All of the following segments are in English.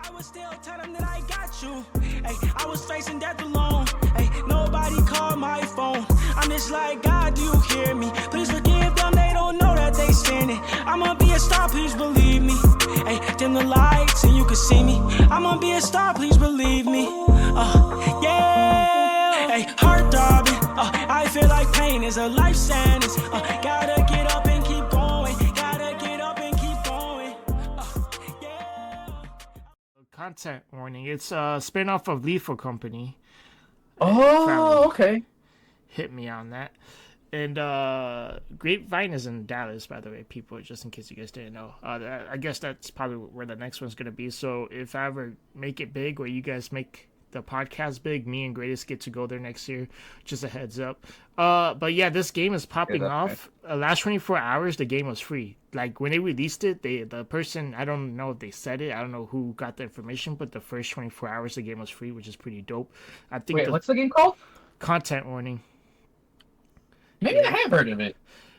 I would still tell them that I got you. Hey, I was facing death alone. Hey, nobody called my phone. I'm just like, God, do you hear me? Please forgive them, they don't know that they sinning. I'ma be a star, please believe me. Hey, dim the lights and you can see me. I'ma be a star, please believe me. Yeah. Hey, heart throbbing. I feel like pain is a life sentence. Gotta get up and keep going. Gotta get up and keep going. Yeah. Content warning. It's a spin-off of Lethal Company. Oh, okay. Hit me on that. And Grapevine is in Dallas, by the way, people, just in case you guys didn't know. I guess that's probably where the next one's going to be. So if I ever make it big, or you guys make the podcast big, me and Greatest get to go there next year. Just a heads up. But yeah, this game is popping off. Last 24 hours, the game was free. Like, when they released it, the person, I don't know if they said it, I don't know who got the information, but the first 24 hours, the game was free, which is pretty dope. I think. Wait, what's the game called? Content warning. Maybe I have heard of it.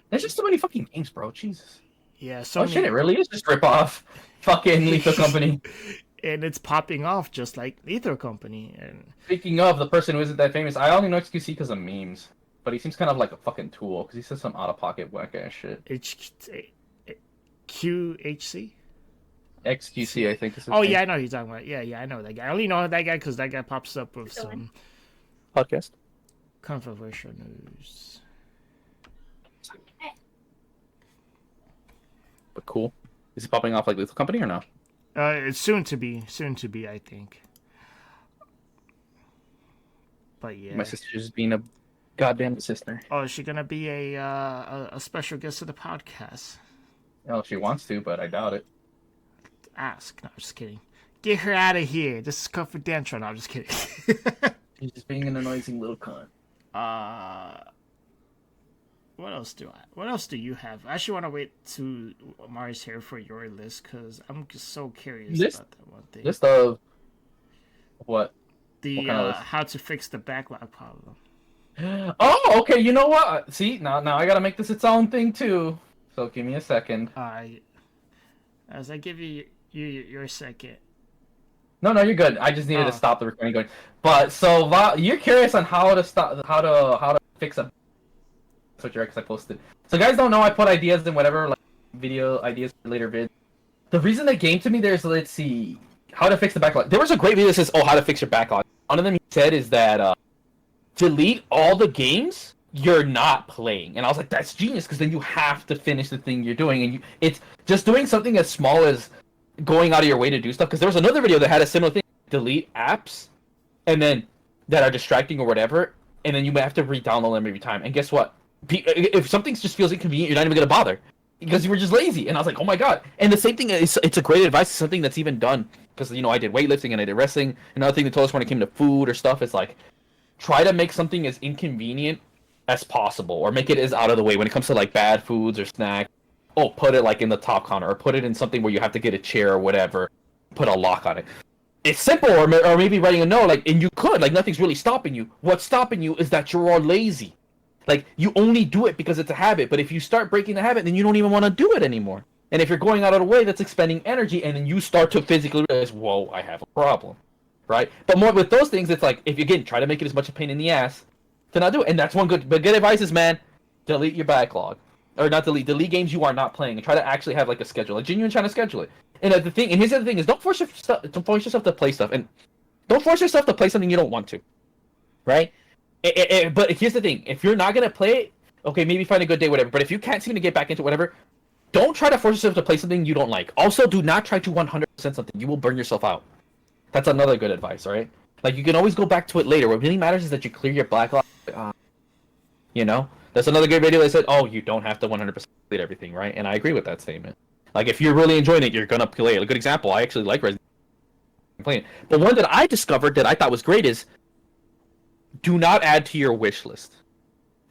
There's just so many fucking games, bro. Jesus. Yeah. So oh shit! It really is just rip off fucking Lethal Company. And it's popping off just like Lethal Company. And speaking of the person who isn't that famous, I only know XQC because of memes. But he seems kind of like a fucking tool because he says some out of pocket whack ass shit. QHC. XQC, I think. Is his name. Yeah, I know who you're talking about. Yeah, I know that guy. I only know that guy because that guy pops up with some podcast. Controversial news. But cool. Is he popping off like Lethal Company or no? It's soon to be, I think. But yeah. My sister's being a goddamn sister. Oh, is she gonna be a special guest of the podcast? Well, if she wants to, but I doubt it. Ask. No, I'm just kidding. Get her out of here. This is confidential. No, I'm just kidding. She's just being an annoying little cunt. What else do you have? I actually want to wait to Mars here for your list because I'm just so curious about that one thing. List of what? The what how to fix the backlog problem. Oh, okay. You know what? See, now I gotta make this its own thing too. So give me a second. As I give you your second. No, you're good. I just needed to stop the recording going. But so you're curious on how to fix a. That's what you're because I posted. So guys don't know I put ideas in whatever like video ideas for later vids. The reason they came to me there's let's see how to fix the backlog. There was a great video that says how to fix your backlog. One of them he said is that delete all the games you're not playing, and I was like that's genius because then you have to finish the thing you're doing, and it's just doing something as small as going out of your way to do stuff. Because there was another video that had a similar thing: delete apps, and then that are distracting or whatever, and then you have to re-download them every time. And guess what? If something just feels inconvenient, you're not even gonna bother because you were just lazy. And I was like, oh my god. And the same thing is, it's a great advice. It's something that's even done because I did weightlifting and I did wrestling. Another thing they told us when it came to food or stuff is like, try to make something as inconvenient as possible, or make it as out of the way when it comes to like bad foods or snacks. Put it like in the top corner, or put it in something where you have to get a chair or whatever. Put a lock on it. It's simple, or maybe writing a note, and you could, nothing's really stopping you. What's stopping you is that you're all lazy. You only do it because it's a habit, but if you start breaking the habit, then you don't even want to do it anymore. And if you're going out of the way, that's expending energy, and then you start to physically realize, whoa, I have a problem, right? But more with those things, it's if you, again, try to make it as much a pain in the ass to not do it. And that's one good advice is, man, delete your backlog. Or not delete games you are not playing, and try to actually have, a schedule, genuine trying to schedule it. And here's the other thing is, don't force yourself to play stuff, and don't force yourself to play something you don't want to, right? But here's the thing: if you're not gonna play it, okay, maybe find a good day, whatever. But if you can't seem to get back into whatever, don't try to force yourself to play something you don't like. Also, do not try to 100% something; you will burn yourself out. That's another good advice, right? You can always go back to it later. What really matters is that you clear your backlog. That's another good video that said, you don't have to 100% complete everything, right? And I agree with that statement. If you're really enjoying it, you're gonna play it. A good example, I actually like Resident Evil playing it. But one that I discovered that I thought was great is, do not add to your wish list.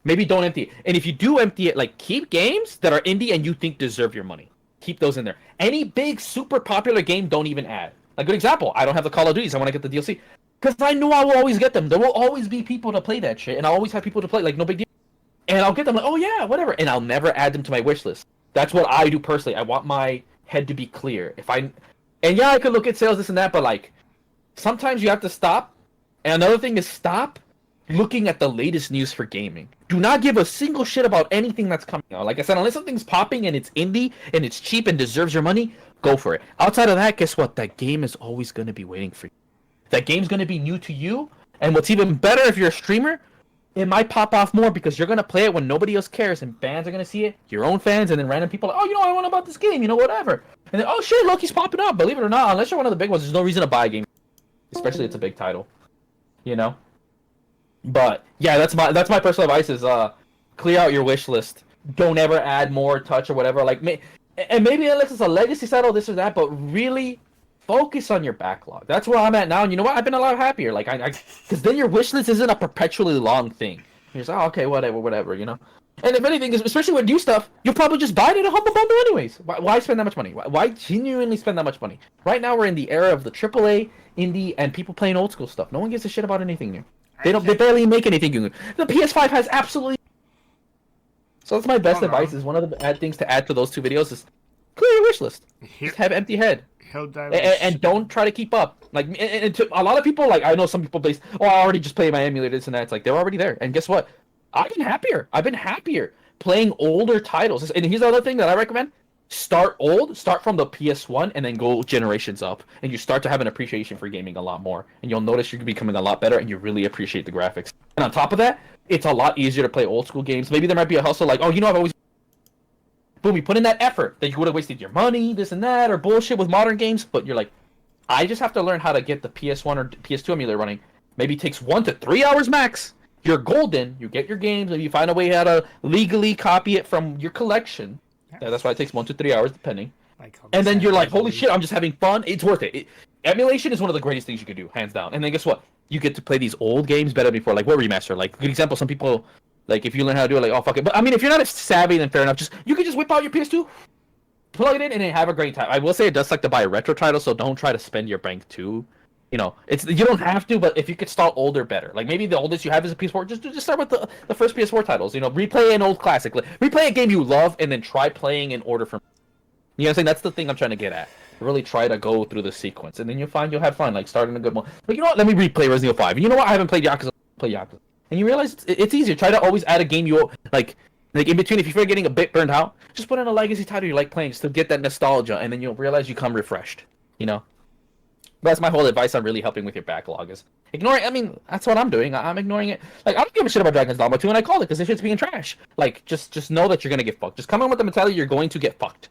Maybe don't empty it. And if you do empty it, keep games that are indie and you think deserve your money. Keep those in there. Any big, super popular game, don't even add. Good example, I don't have the Call of Duties. I want to get the DLC. Because I know I will always get them. There will always be people to play that shit. And I'll always have people to play, no big deal. And I'll get them, oh yeah, whatever. And I'll never add them to my wish list. That's what I do personally. I want my head to be clear. And yeah, I could look at sales, this and that, but like, sometimes you have to stop. And another thing is stop looking at the latest news for gaming. Do not give a single shit about anything that's coming out. Like I said, unless something's popping and it's indie and it's cheap and deserves your money, go for it. Outside of that, guess what? That game is always going to be waiting for you. That game's going to be new to you. And what's even better, if you're a streamer, it might pop off more because you're going to play it when nobody else cares. And fans are going to see it, your own fans, and then random people are like, oh, you know, I want to know about this game, you know, whatever. And then, oh shit, Loki's popping up. Believe it or not, unless you're one of the big ones, there's no reason to buy a game. Especially if it's a big title. You know? But yeah, that's my personal advice is clear out your wish list. Don't ever add more touch or whatever. Like, and maybe unless it's a legacy title, this or that, but really focus on your backlog. That's where I'm at now. And you know what? I've been a lot happier. Like because then your wish list isn't a perpetually long thing. You're just oh, okay, whatever, you know. And if anything, especially with new stuff, you'll probably just buy it in a humble bundle anyways. Why spend that much money? Why genuinely spend that much money? Right now we're in the era of the AAA, indie, and people playing old school stuff. No one gives a shit about anything new. They barely make anything new. The PS5 has absolutely. So that's my best advice. Is one of the bad things to add to those two videos is clear your wish list. Just have empty head. And don't try to keep up. Like, and to a lot of people, like I know some people base. Oh, I already just played my emulator, this and that. It's like they're already there. And guess what? I've been happier playing older titles. And here's the other thing that I recommend. Start from the PS1 and then go generations up. And you start to have an appreciation for gaming a lot more. And you'll notice you're becoming a lot better and you really appreciate the graphics. And on top of that, it's a lot easier to play old school games. Maybe there might be a hustle like, oh, you know, I've always... Boom, you put in that effort that you would have wasted your money, this and that, or bullshit with modern games. But you're like, I just have to learn how to get the PS1 or PS2 emulator running. Maybe it takes 1 to 3 hours max. You're golden. You get your games. Maybe you find a way how to legally copy it from your collection. Yeah, that's why it takes 1 to 3 hours, depending. And then you're like, holy shit, I'm just having fun. It's worth it. Emulation is one of the greatest things you could do, hands down. And then guess what? You get to play these old games better before. Like, what remaster? Like, good example, some people, like, if you learn how to do it, like, oh, fuck it. But, I mean, if you're not as savvy, then fair enough. You could just whip out your PS2, plug it in, and then have a great time. I will say it does like to buy a retro title, so don't try to spend your bank too. You know, you don't have to, but if you could start older, better. Like maybe the oldest you have is a PS4. Just start with the first PS4 titles. You know, replay an old classic. Replay a game you love, and then try playing in order from. You know what I'm saying? That's the thing I'm trying to get at. Really try to go through the sequence, and then you'll find you'll have fun. Like starting a good one. But you know what? Let me replay Resident Evil 5. And you know what? I haven't played Yakuza. Play Yakuza, and you realize it's easier. Try to always add a game you like in between. If you're getting a bit burned out, just put in a legacy title you like playing, just to get that nostalgia, and then you'll realize you come refreshed. You know. That's my whole advice on really helping with your backlog is ignoring. I mean, that's what I'm doing. I'm ignoring it. Like, I don't give a shit about Dragon's Dogma 2, and I called it because this shit's being trash. Like, just know that you're gonna get fucked. Just come in with the mentality you're going to get fucked.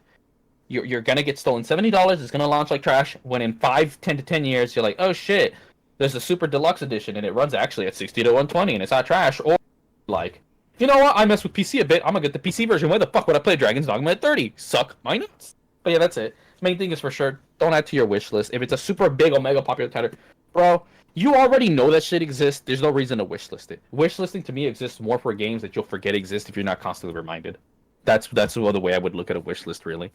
You're gonna get stolen $70. It's gonna launch like trash. When in 10 to 10 years, you're like, oh shit, there's a super deluxe edition, and it runs actually at 60 to 120, and it's not trash. Or like, you know what? I mess with PC a bit. I'm gonna get the PC version. Why the fuck would I play Dragon's Dogma at 30? Suck my nuts. But yeah, that's it. Main thing is for sure, don't add to your wish list. If it's a super big omega popular title, bro, you already know that shit exists. There's no reason to wish list it. Wish listing to me exists more for games that you'll forget exist if you're not constantly reminded. That's the other way I would look at a wish list, really.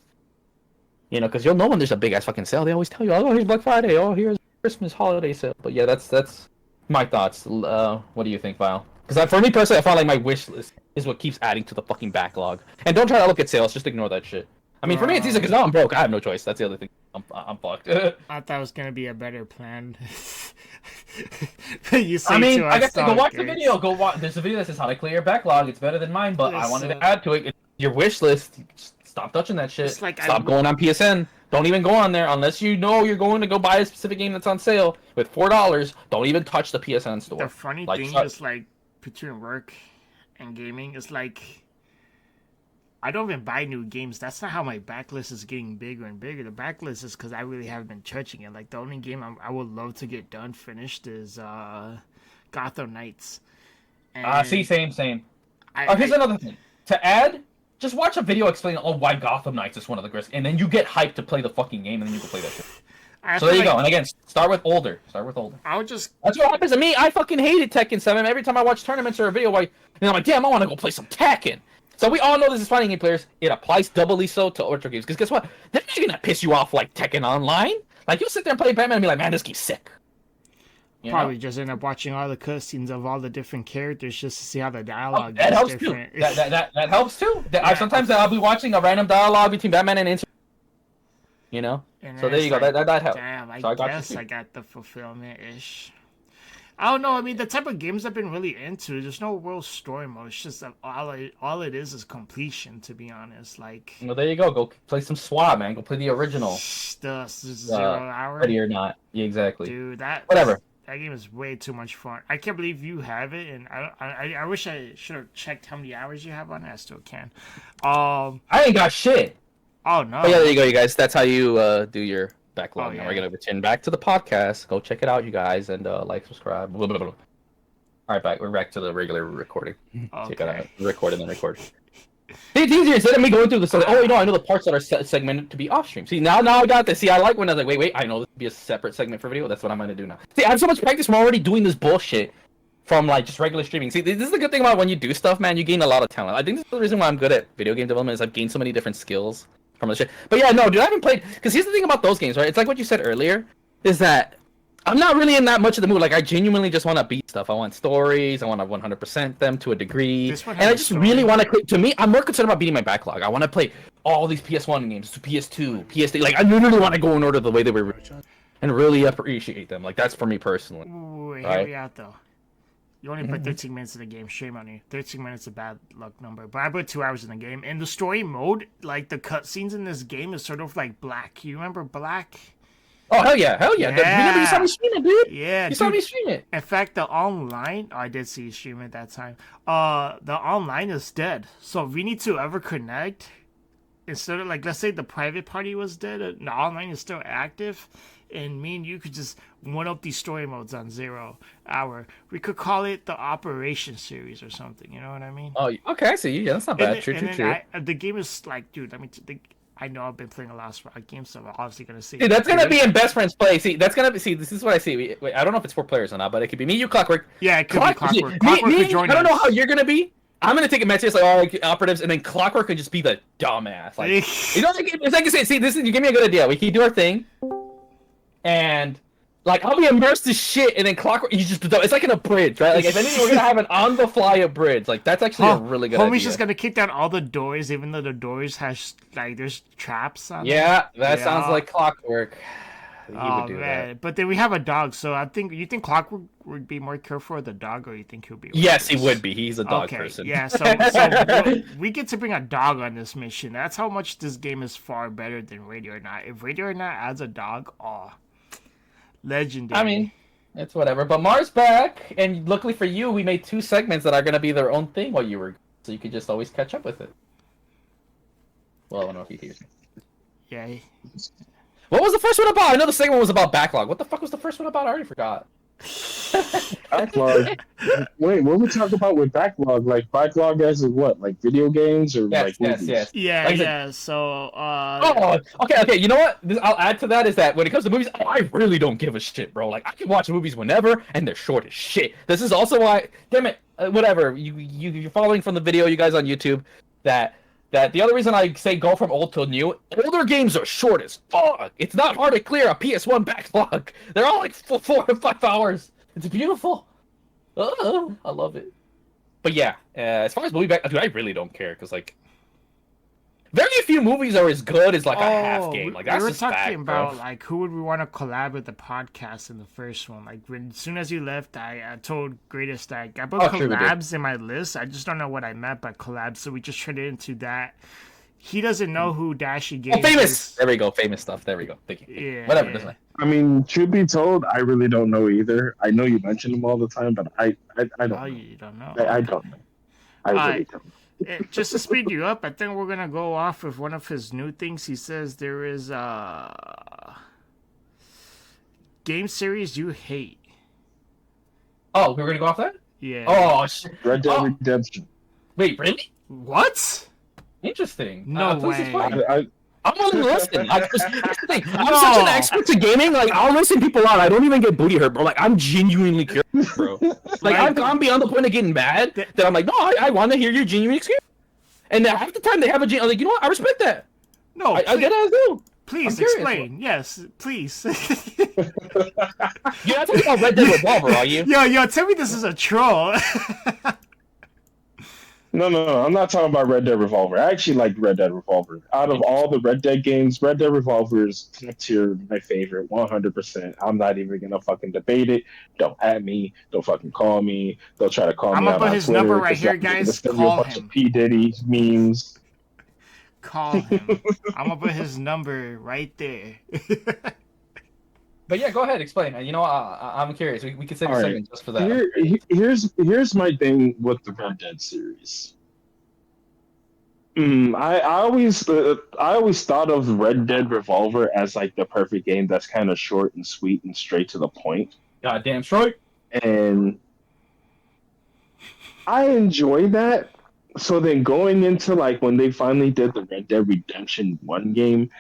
You know, because you'll know when there's a big ass fucking sale. They always tell you, oh, here's Black Friday. Oh, here's Christmas holiday sale. But yeah, that's my thoughts. What do you think, Val? Because for me personally, I find like my wish list is what keeps adding to the fucking backlog. And don't try to look at sales. Just ignore that shit. I mean, for me, it's easy because now I'm broke. I have no choice. That's the other thing. I'm fucked. I thought it was gonna be a better plan. You say I mean, I guess go watch the video. Go watch. There's a video that says how to clear your backlog. It's better than mine, but I wanted to add to it. Your wish list. Stop touching that shit. Like stop going on PSN. Don't even go on there unless you know you're going to go buy a specific game that's on sale with $4. Don't even touch the PSN store. The funny thing is, like, between work and gaming, it's like, I don't even buy new games. That's not how my backlist is getting bigger and bigger. The backlist is because I really haven't been touching it. Like, the only game I would love to get finished is Gotham Knights. See, same. Here's another thing. To add, just watch a video explaining why Gotham Knights is one of the greatest, and then you get hyped to play the fucking game, and then you can play that shit. So there you go. And again, start with older. I would just... That's what happens to me. I fucking hated Tekken 7. Every time I watch tournaments or a video, I'm like, damn, I want to go play some Tekken. So we all know this is fighting game players. It applies doubly so to retro games. Because guess what? They're not gonna piss you off like Tekken Online. Like, you'll sit there and play Batman and be like, man, this game's sick. Probably just end up watching all the cutscenes of all the different characters just to see how the dialogue that helps different. Too. That helps too. Sometimes I'll be watching a random dialogue between Batman and you know. And So there you go. like, That helped. damn, I So guess I got the fulfillment ish. I don't know. I mean, the type of games I've been really into, there's no real story mode. It's just that all it is completion. To be honest, like. Well, there you go. Go play some SWAT, man. Go play the original. The 0 hour. Ready or not? Yeah, exactly. Dude, Whatever. That game is way too much fun. I can't believe you have it, and I wish I should have checked how many hours you have on it. I still can. I ain't got shit. Oh no. Oh yeah, there you go, you guys. That's how you do your backlog. Oh, Now yeah. we're gonna return back to the podcast. Go check it out, you guys, and like, subscribe. Blah, blah, blah. All right, back. We're back to the regular recording. Check it out. Okay. Record and then record. It's easier instead of me going through this. Like, oh, I know the parts that are segmented to be off stream. See, now I got this. See, I like when I was like, wait, I know this would be a separate segment for video. That's what I'm gonna do now. See, I have so much practice from already doing this bullshit from like just regular streaming. See, this is the good thing about when you do stuff, man. You gain a lot of talent. I think this is the reason why I'm good at video game development is I've gained so many different skills from the shit. But yeah, no, dude, I haven't played. Because here's the thing about those games, right? It's like what you said earlier, is that I'm not really in that much of the mood. Like, I genuinely just want to beat stuff. I want stories. I want to 100% them to a degree. This one And I has a just story. really want to. To me, I'm more concerned about beating my backlog. I want to play all these PS1 games, PS2, PS3. Like, I literally want to go in order the way they were and really appreciate them. Like, that's for me personally. Wait, Right. hear me out though. You only put 13 minutes in the game. Shame on you. 13 minutes is a bad luck number. But I put 2 hours in the game. And the story mode, like the cutscenes in this game, is sort of like Black. You remember Black? Oh, hell yeah. Remember you saw me stream it, dude? Yeah, You saw me stream it. In fact, the online, I did see you stream at that time. The online is dead. So if we need to ever connect, instead of like, let's say the private party was dead, the online is still active, and me and you could just one up these story modes on 0 hour. We could call it the Operation series or something. You know what I mean? Oh, okay, I see you. Yeah, that's not bad. True. The game is like, dude. I know I've been playing a lot of SWAT games, so I'm obviously gonna see. Dude, that's gonna be in best friends play. See, that's gonna be. See, this is what I see. Wait, I don't know if it's 4 players or not, but it could be me, you, Clockwork. Yeah, it could be Clockwork. Me, Clockwork could I join don't know us. how you're gonna be. I'm gonna take it message like all like operatives, and then Clockwork could just be the dumbass. Like, you know, it's like you say. See, this is you give me a good idea. We can do our thing, and like I'll be immersed as shit, and then Clockwork, he's just it's like in a bridge, right? Like if anything, we're gonna have an on the fly abridge. Like that's actually a really good idea. Homie's just gonna kick down all the doors, even though the doors has like there's traps on them. Yeah, that Yeah. sounds like Clockwork. He Oh would do man, that. but then we have a dog, so I think you think Clockwork would be more careful with the dog, or you think he'll be? Yes, he worse? would be. He's a dog Okay, person. yeah. So we get to bring a dog on this mission. That's how much this game is far better than Radio or Not. If Radio or Not adds a dog, legendary. I mean, it's whatever. But Mars back, and luckily for you, we made 2 segments that are gonna be their own thing while you were, so you could just always catch up with it. Well, I don't know if you hear me. yeah. What was the first one about? I know the second one was about Backlog. What the fuck was the first one about? I already forgot. Backlog. Wait, what we talk about with backlog? Like backlog as in what? Like video games or like movies? Yes. Yeah, Like I said- yeah. So, Oh, okay. You know what? I'll add to that is that when it comes to movies, I really don't give a shit, bro. Like I can watch movies whenever, and they're short as shit. This is also why, damn it, whatever. You're following from the video, you guys on YouTube, that the other reason I say go from old to new, older games are short as fuck. It's not hard to clear a PS1 backlog. They're all like 4 or 5 hours. It's beautiful. I love it. But yeah, as far as movie back, dude, I really don't care because like, very few movies are as good as like a half game. Like that's we were just talking fact, about bro. like who would we want to collab with the podcast in the first one. Like as soon as you left, I told Greatest that I put Oh, sure we did. collabs in my list. I just don't know what I meant by collabs, so we just turned it into that. He doesn't know who Dashy Games Oh, famous. is. There we go. Famous stuff. There we go. Thank you. Yeah, Whatever. yeah. Doesn't matter. I mean, truth be told, I really don't know either. I know you mention them all the time, but I don't Oh, know. you don't know. I don't know. I really don't know. Just to speed you up, I think we're gonna go off with one of his new things. He says there is a game series you hate. Oh, we're gonna go off that? Yeah. Oh shit. Red Dead Oh. Redemption. Wait, really? What? Interesting. No this is way. fine. I I'm only listening. Here's the thing. I'm No. such an expert to gaming. Like I'll listen people out. I don't even get booty hurt, bro. Like I'm genuinely curious, bro. Like I've gone beyond the point of getting mad that I'm like, no, I want to hear your genuine experience. And then half the time they have a I'm like, you know what? I respect that. No, I get it as do. please I'm curious. explain. Yes, please. You're not talking about Red Dead Revolver, are you? Yo, tell me this is a troll. No. I'm not talking about Red Dead Revolver. I actually like Red Dead Revolver. Out of all the Red Dead games, Red Dead Revolver is top tier, my favorite, 100%. I'm not even gonna fucking debate it. Don't at me. Don't fucking call me. Don't try to call I'm me gonna out put on his number Twitter right because here, I'm gonna guys. send you a Call bunch of him. P Diddy memes. Call him. I'm gonna put his number right there. But yeah, go ahead, explain. You know, I'm curious. We can save a All right. segment just for that. Here's my thing with the Red Dead series. I always thought of Red Dead Revolver as like the perfect game that's kind of short and sweet and straight to the point. Goddamn straight. And I enjoy that. So then going into like when they finally did the Red Dead Redemption 1 game,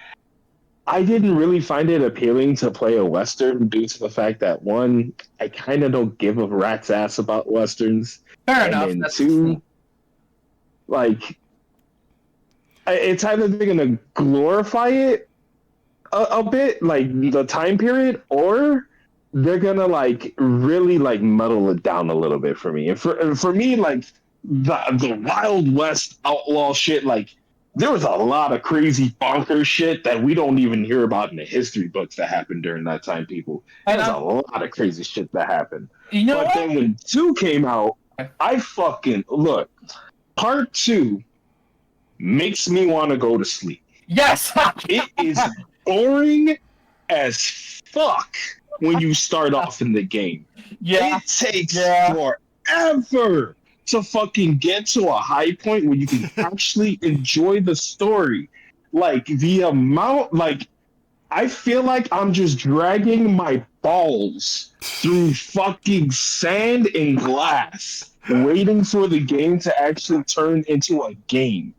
I didn't really find it appealing to play a Western due to the fact that one, I kind of don't give a rat's ass about Westerns. Fair And enough. then That's two, like, it's either they're going to glorify it a bit, like the time period, or they're going to, like, really, like, muddle it down a little bit for me. And for me, like, the Wild West outlaw shit, like, there was a lot of crazy bonkers shit that we don't even hear about in the history books that happened during that time, people. There's a lot of crazy shit that happened. You know But what? then when 2 came out, I fucking look, part 2 makes me want to go to sleep. Yes. It is boring as fuck when you start off in the game. Yeah. It takes forever to fucking get to a high point where you can actually enjoy the story. Like the amount, like I feel like I'm just dragging my balls through fucking sand and glass, waiting for the game to actually turn into a game.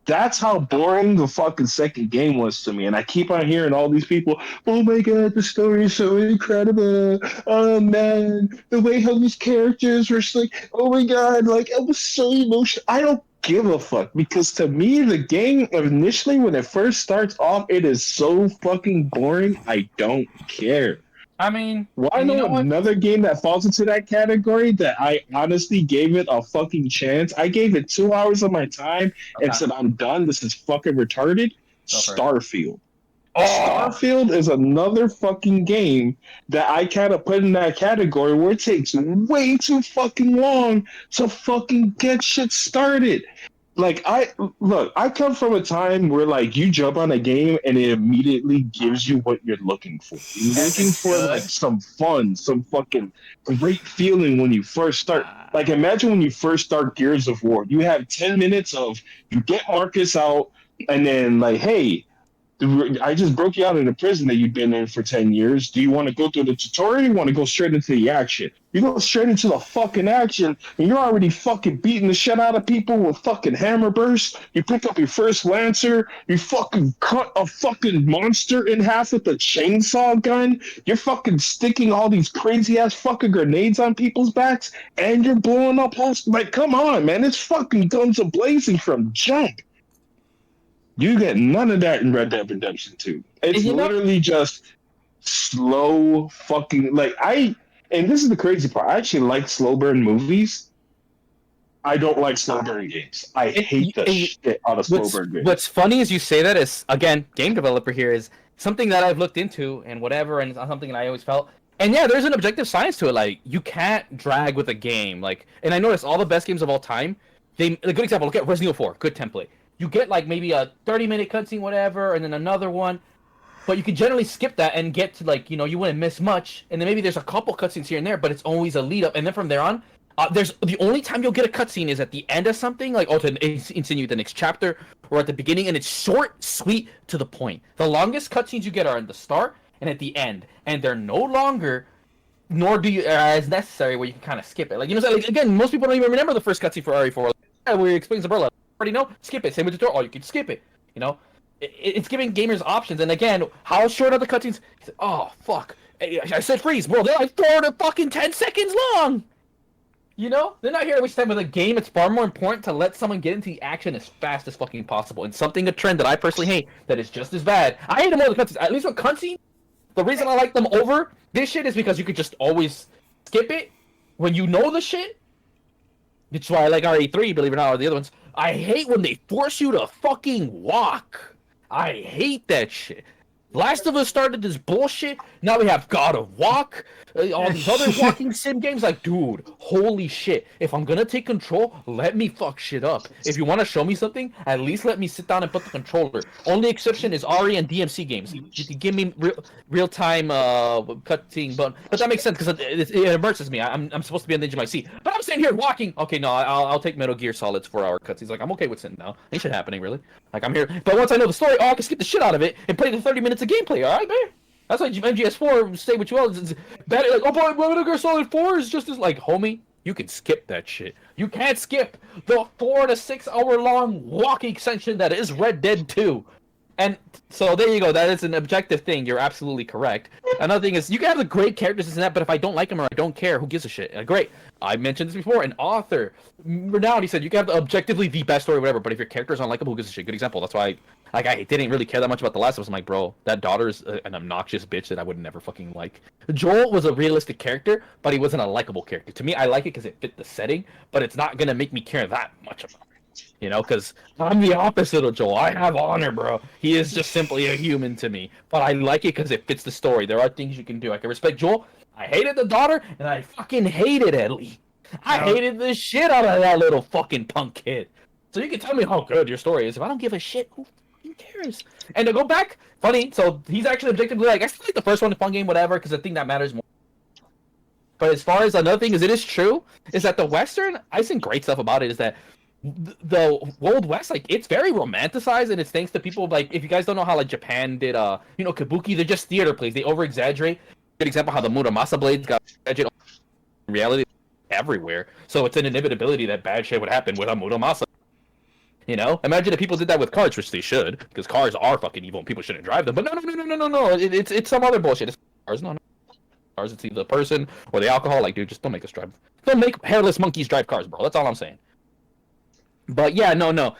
That's how boring the fucking second game was to me. And I keep on hearing all these people, oh my god, the story is so incredible. Oh man, the way how these characters were just like, oh my god, like it was so emotional. I don't give a fuck because to me, the game initially, when it first starts off, it is so fucking boring. I don't care. I mean, Well, I know another game that falls into that category that I honestly gave it a fucking chance. I gave it 2 hours of my time and said, I'm done. This is fucking retarded. Starfield. Starfield is another fucking game that I kind of put in that category where it takes way too fucking long to fucking get shit started. Like I come from a time where like you jump on a game and it immediately gives you what you're looking for. You're looking for like some fun, some fucking great feeling when you first start. Like imagine when you first start Gears of War. You have 10 minutes of you get Marcus out and then like, hey, I just broke you out of the prison that you've been in for 10 years. Do you want to go through the tutorial or you want to go straight into the action? You go straight into the fucking action and you're already fucking beating the shit out of people with fucking hammer bursts. You pick up your first Lancer. You fucking cut a fucking monster in half with a chainsaw gun. You're fucking sticking all these crazy ass fucking grenades on people's backs and you're blowing up hosts. Like, come on, man. It's fucking guns a-blazing from jump. You get none of that in Red Dead Redemption 2. It's literally just slow fucking and this is the crazy part. I actually like slow burn movies. I don't like slow burn games. I hate the shit out of slow burn games. What's funny is you say that is, again, game developer here is something that I've looked into and whatever, and it's not something that I always felt. And yeah, there's an objective science to it. Like, you can't drag with a game. Like, and I noticed all the best games of all time, a good example, look at Resident Evil 4, good template. You get like maybe a 30-minute cutscene, whatever, and then another one. But you can generally skip that and get to like, you wouldn't miss much. And then maybe there's a couple cutscenes here and there, but it's always a lead up. And then from there on, there's the only time you'll get a cutscene is at the end of something, like to insinuate the next chapter, or at the beginning, and it's short, sweet, to the point. The longest cutscenes you get are in the start and at the end, and they're no longer, nor do you as necessary where you can kind of skip it. Like like, again, most people don't even remember the first cutscene for RE4. Like, yeah, where he explains the umbrella. Already know, skip it. Same with the tutorial. Oh, you can skip it. It's giving gamers options. And again, how short are the cutscenes? Oh fuck! I said freeze. Well, they're like 4 to fucking 10 seconds long. They're not here to waste time with a game. It's far more important to let someone get into the action as fast as fucking possible. And a trend that I personally hate that is just as bad. I hate them more than cutscenes. At least with cutscenes, the reason I like them over this shit is because you could just always skip it when you know the shit. Which is why I like RE3, believe it or not, or the other ones. I hate when they force you to fucking walk. I hate that shit. Last of Us started this bullshit. Now we have God of Walk, all these other walking sim games. Like, dude, holy shit. If I'm gonna take control, let me fuck shit up. If you want to show me something, at least let me sit down and put the controller. Only exception is RE and DMC games. You can give me real-time cutscene, but that makes sense because it immerses me. I'm supposed to be on the edge of my seat. But I'm sitting here walking. Okay, no, I'll take Metal Gear Solid's 4-hour cutscenes. Like, I'm okay with sitting down. Ain't shit happening, really. Like, I'm here. But once I know the story, I can skip the shit out of it and play the 30 minutes of gameplay, alright, man? That's why MGS4 say what you will. It's better. Like, oh boy, Metal Gear Solid 4 is just as like, homie, you can skip that shit. You can't skip the 4 to 6 hour long walking section that is Red Dead 2. And so there you go. That is an objective thing. You're absolutely correct. Another thing is you can have the great characters and that, but if I don't like them or I don't care, who gives a shit? Great. I mentioned this before. An author, Renowned, he said you can have objectively the best story, whatever. But if your character is unlikable, who gives a shit? Good example. That's why I didn't really care that much about The Last of Us. I'm like, bro, that daughter is an obnoxious bitch that I would never fucking like. Joel was a realistic character, but he wasn't a likable character. To me, I like it because it fit the setting, but it's not gonna make me care that much about it. You know, because I'm the opposite of Joel. I have honor, bro. He is just simply a human to me. But I like it because it fits the story. There are things you can do. I can respect Joel. I hated the daughter, and I fucking hated Ellie. I hated the shit out of that little fucking punk kid. So you can tell me how good your story is. If I don't give a shit, who fucking cares? And to go back, funny, so he's actually objectively like, I still like the first one, the fun game, whatever, because I think that matters more. But as far as another thing is, it is true, is that the Western, I think great stuff about it is that the Old West, like, it's very romanticized, and it's thanks to people like, if you guys don't know how like Japan did kabuki, they're just theater plays, they over exaggerate. Good example how the Muramasa blades got exaggerated. In reality everywhere, so it's an inevitability that bad shit would happen with a Muramasa. You know, imagine if people did that with cars, which they should, because cars are fucking evil and people shouldn't drive them. But no, it's some other bullshit. It's cars, no. Cars, it's either the person or the alcohol. Like, dude, just don't make us drive. Don't make hairless monkeys drive cars, bro. That's all I'm saying. But yeah, no.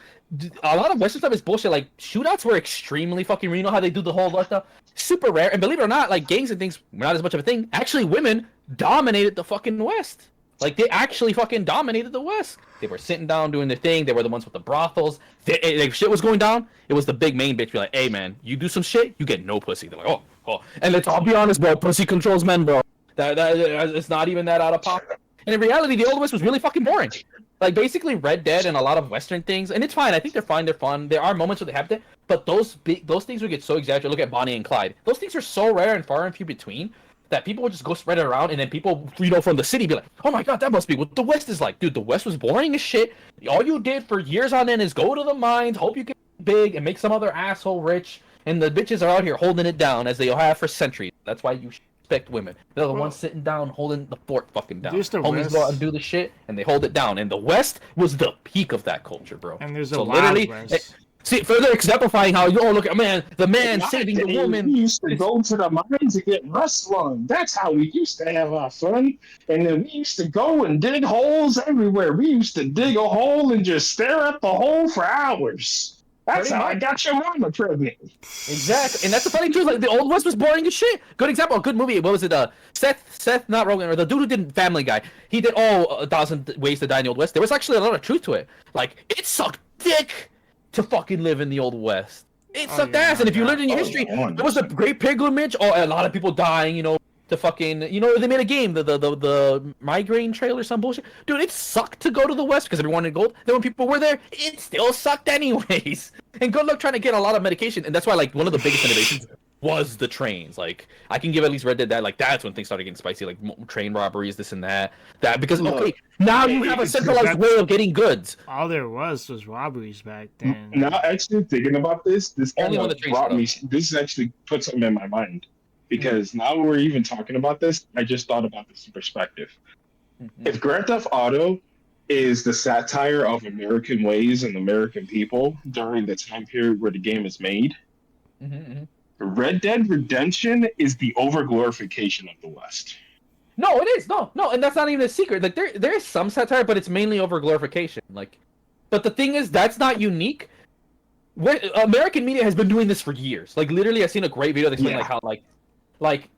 A lot of Western stuff is bullshit. Like, shootouts were extremely fucking real. You know how they do the whole stuff? Super rare. And believe it or not, like, gangs and things were not as much of a thing. Actually, women dominated the fucking West. Like, they actually fucking dominated the West. They were sitting down doing their thing. They were the ones with the brothels. If shit was going down, it was the big main bitch be like, hey, man, you do some shit, you get no pussy. They're like, oh. And let's all be honest, bro. Pussy controls men, bro. That it's not even that out of pocket. And in reality, the Old West was really fucking boring. Like, basically, Red Dead and a lot of Western things, and it's fine. I think they're fine. They're fun. There are moments where they have that, but those things would get so exaggerated. Look at Bonnie and Clyde. Those things are so rare and far and few between that people would just go spread it around, and then people, from the city be like, oh my god, that must be what the West is like. Dude, the West was boring as shit. All you did for years on end is go to the mines, hope you get big, and make some other asshole rich, and the bitches are out here holding it down, as they have for centuries. That's why you respect women. They're the ones sitting down, holding the fort fucking down. Homies go out and do the shit, and they hold it down. And the West was the peak of that culture, bro. And there's so literally, see, further exemplifying how, look at the man saving the woman. We used to go to the mines and get rust lung. That's how we used to have our fun. And then we used to go and dig holes everywhere. We used to dig a hole and just stare at the hole for hours. That's how I got your mama pregnant. Exactly, and that's the funny truth. Like, the Old West was boring as shit. Good example, a good movie. What was it? Seth, not Rogen, or the dude who did Family Guy. He did 1,000 Ways to Die in the Old West. There was actually a lot of truth to it. Like, it sucked dick to fucking live in the Old West. It sucked ass, and if you lived in your history, there was a great pilgrimage. A lot of people dying, to fucking, they made a game, the migraine trail or some bullshit. Dude, it sucked to go to the West because everyone wanted gold. Then when people were there, it still sucked anyways. And good luck trying to get a lot of medication. And that's why, like, one of the biggest innovations was the trains. Like, I can give at least Red Dead that. Like, that's when things started getting spicy. Like, train robberies, this and that. Because, now you have a centralized way of getting goods. All there was robberies back then. Now, actually, thinking about this only when the trains brought me. This actually put something in my mind. Because now we're even talking about this, I just thought about this in perspective. Mm-hmm. If Grand Theft Auto is the satire of American ways and American people during the time period where the game is made, Red Dead Redemption is the overglorification of the West. No, it is. No, and that's not even a secret. Like, there is some satire, but it's mainly overglorification. Like, but the thing is, that's not unique. American media has been doing this for years. Like, literally, I've seen a great video that explains like how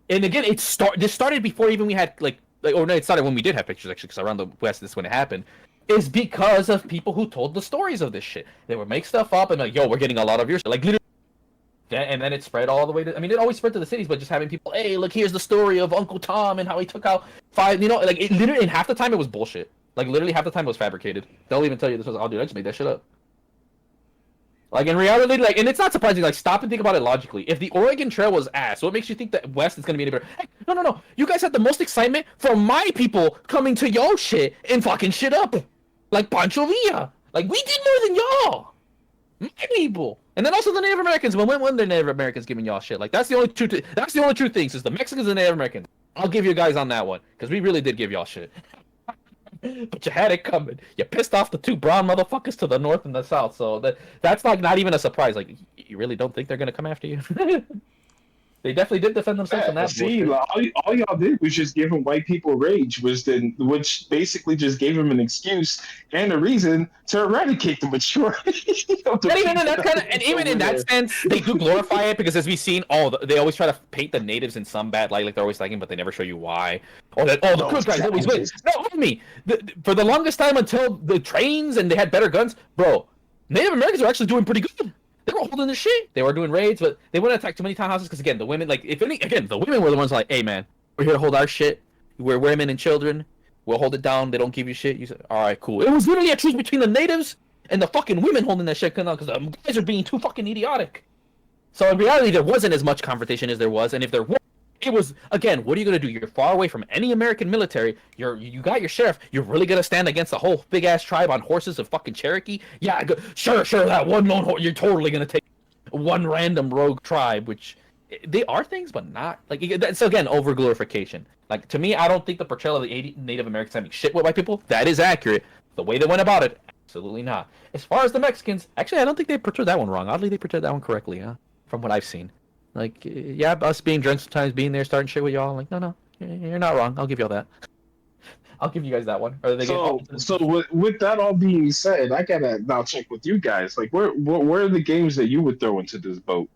and again, this started before even we had it started when we did have pictures, actually, because around the West, this is when it happened. is because of people who told the stories of this shit. They would make stuff up and like, yo, we're getting a lot of your shit. Like, literally. And then it spread all the way to, I mean, it always spread to the cities, but just having people, hey, look, here's the story of Uncle Tom and how he took out 5, you know, like, it literally, in half the time, it was bullshit. Like, literally, half the time it was fabricated. They'll even tell you this was, oh, dude, I just made that shit up. Like, in reality, like, and it's not surprising, like, stop and think about it logically. If the Oregon Trail was ass, what makes you think that West is gonna be any better? Hey, no. You guys had the most excitement for my people coming to your shit and fucking shit up. Like, Pancho Villa. Like, we did more than y'all. My people. And then also the Native Americans. But when the Native Americans giving y'all shit? Like, that's the only true things, is the Mexicans and Native Americans. I'll give you guys on that one. Because we really did give y'all shit. But you had it coming. You pissed off the 2 brown motherfuckers to the north and the south. So that's like not even a surprise. Like, you really don't think they're gonna come after you? They definitely did defend themselves on that. See, like, all y'all did was just give them white people rage, which basically just gave them an excuse and a reason to eradicate the majority. And even in that even in that sense, they do glorify it because, as we've seen, they always try to paint the natives in some bad light, like they're always liking, but they never show you why. Or that the good guys always win. No, with me. For the longest time, until the trains and they had better guns, bro, Native Americans are actually doing pretty good. They were holding the shit. They were doing raids, but they wouldn't attack too many townhouses because, again, the women, like, the women were the ones like, hey, man, we're here to hold our shit. We're women and children. We'll hold it down. They don't give you shit. You say, all right, cool. It was literally a truce between the natives and the fucking women holding that shit because the guys are being too fucking idiotic. So in reality, there wasn't as much confrontation as there was, and if there was, it was, again, what are you gonna do? You're far away from any American military. You got your sheriff. You're really gonna stand against a whole big ass tribe on horses of fucking Cherokee? Yeah, sure. That one lone horse. You're totally gonna take one random rogue tribe, which they are things, but not like. That's again over glorification. Like, to me, I don't think the portrayal of the Native Americans having shit with white people, that is accurate. The way they went about it, absolutely not. As far as the Mexicans, actually, I don't think they portrayed that one wrong. Oddly, they portrayed that one correctly, huh? From what I've seen. Like, yeah, us being drunk sometimes, being there, starting shit with y'all. Like, no, you're not wrong. I'll give y'all that. I'll give you guys that one. So with that all being said, I gotta now check with you guys. Like, where are the games that you would throw into this boat?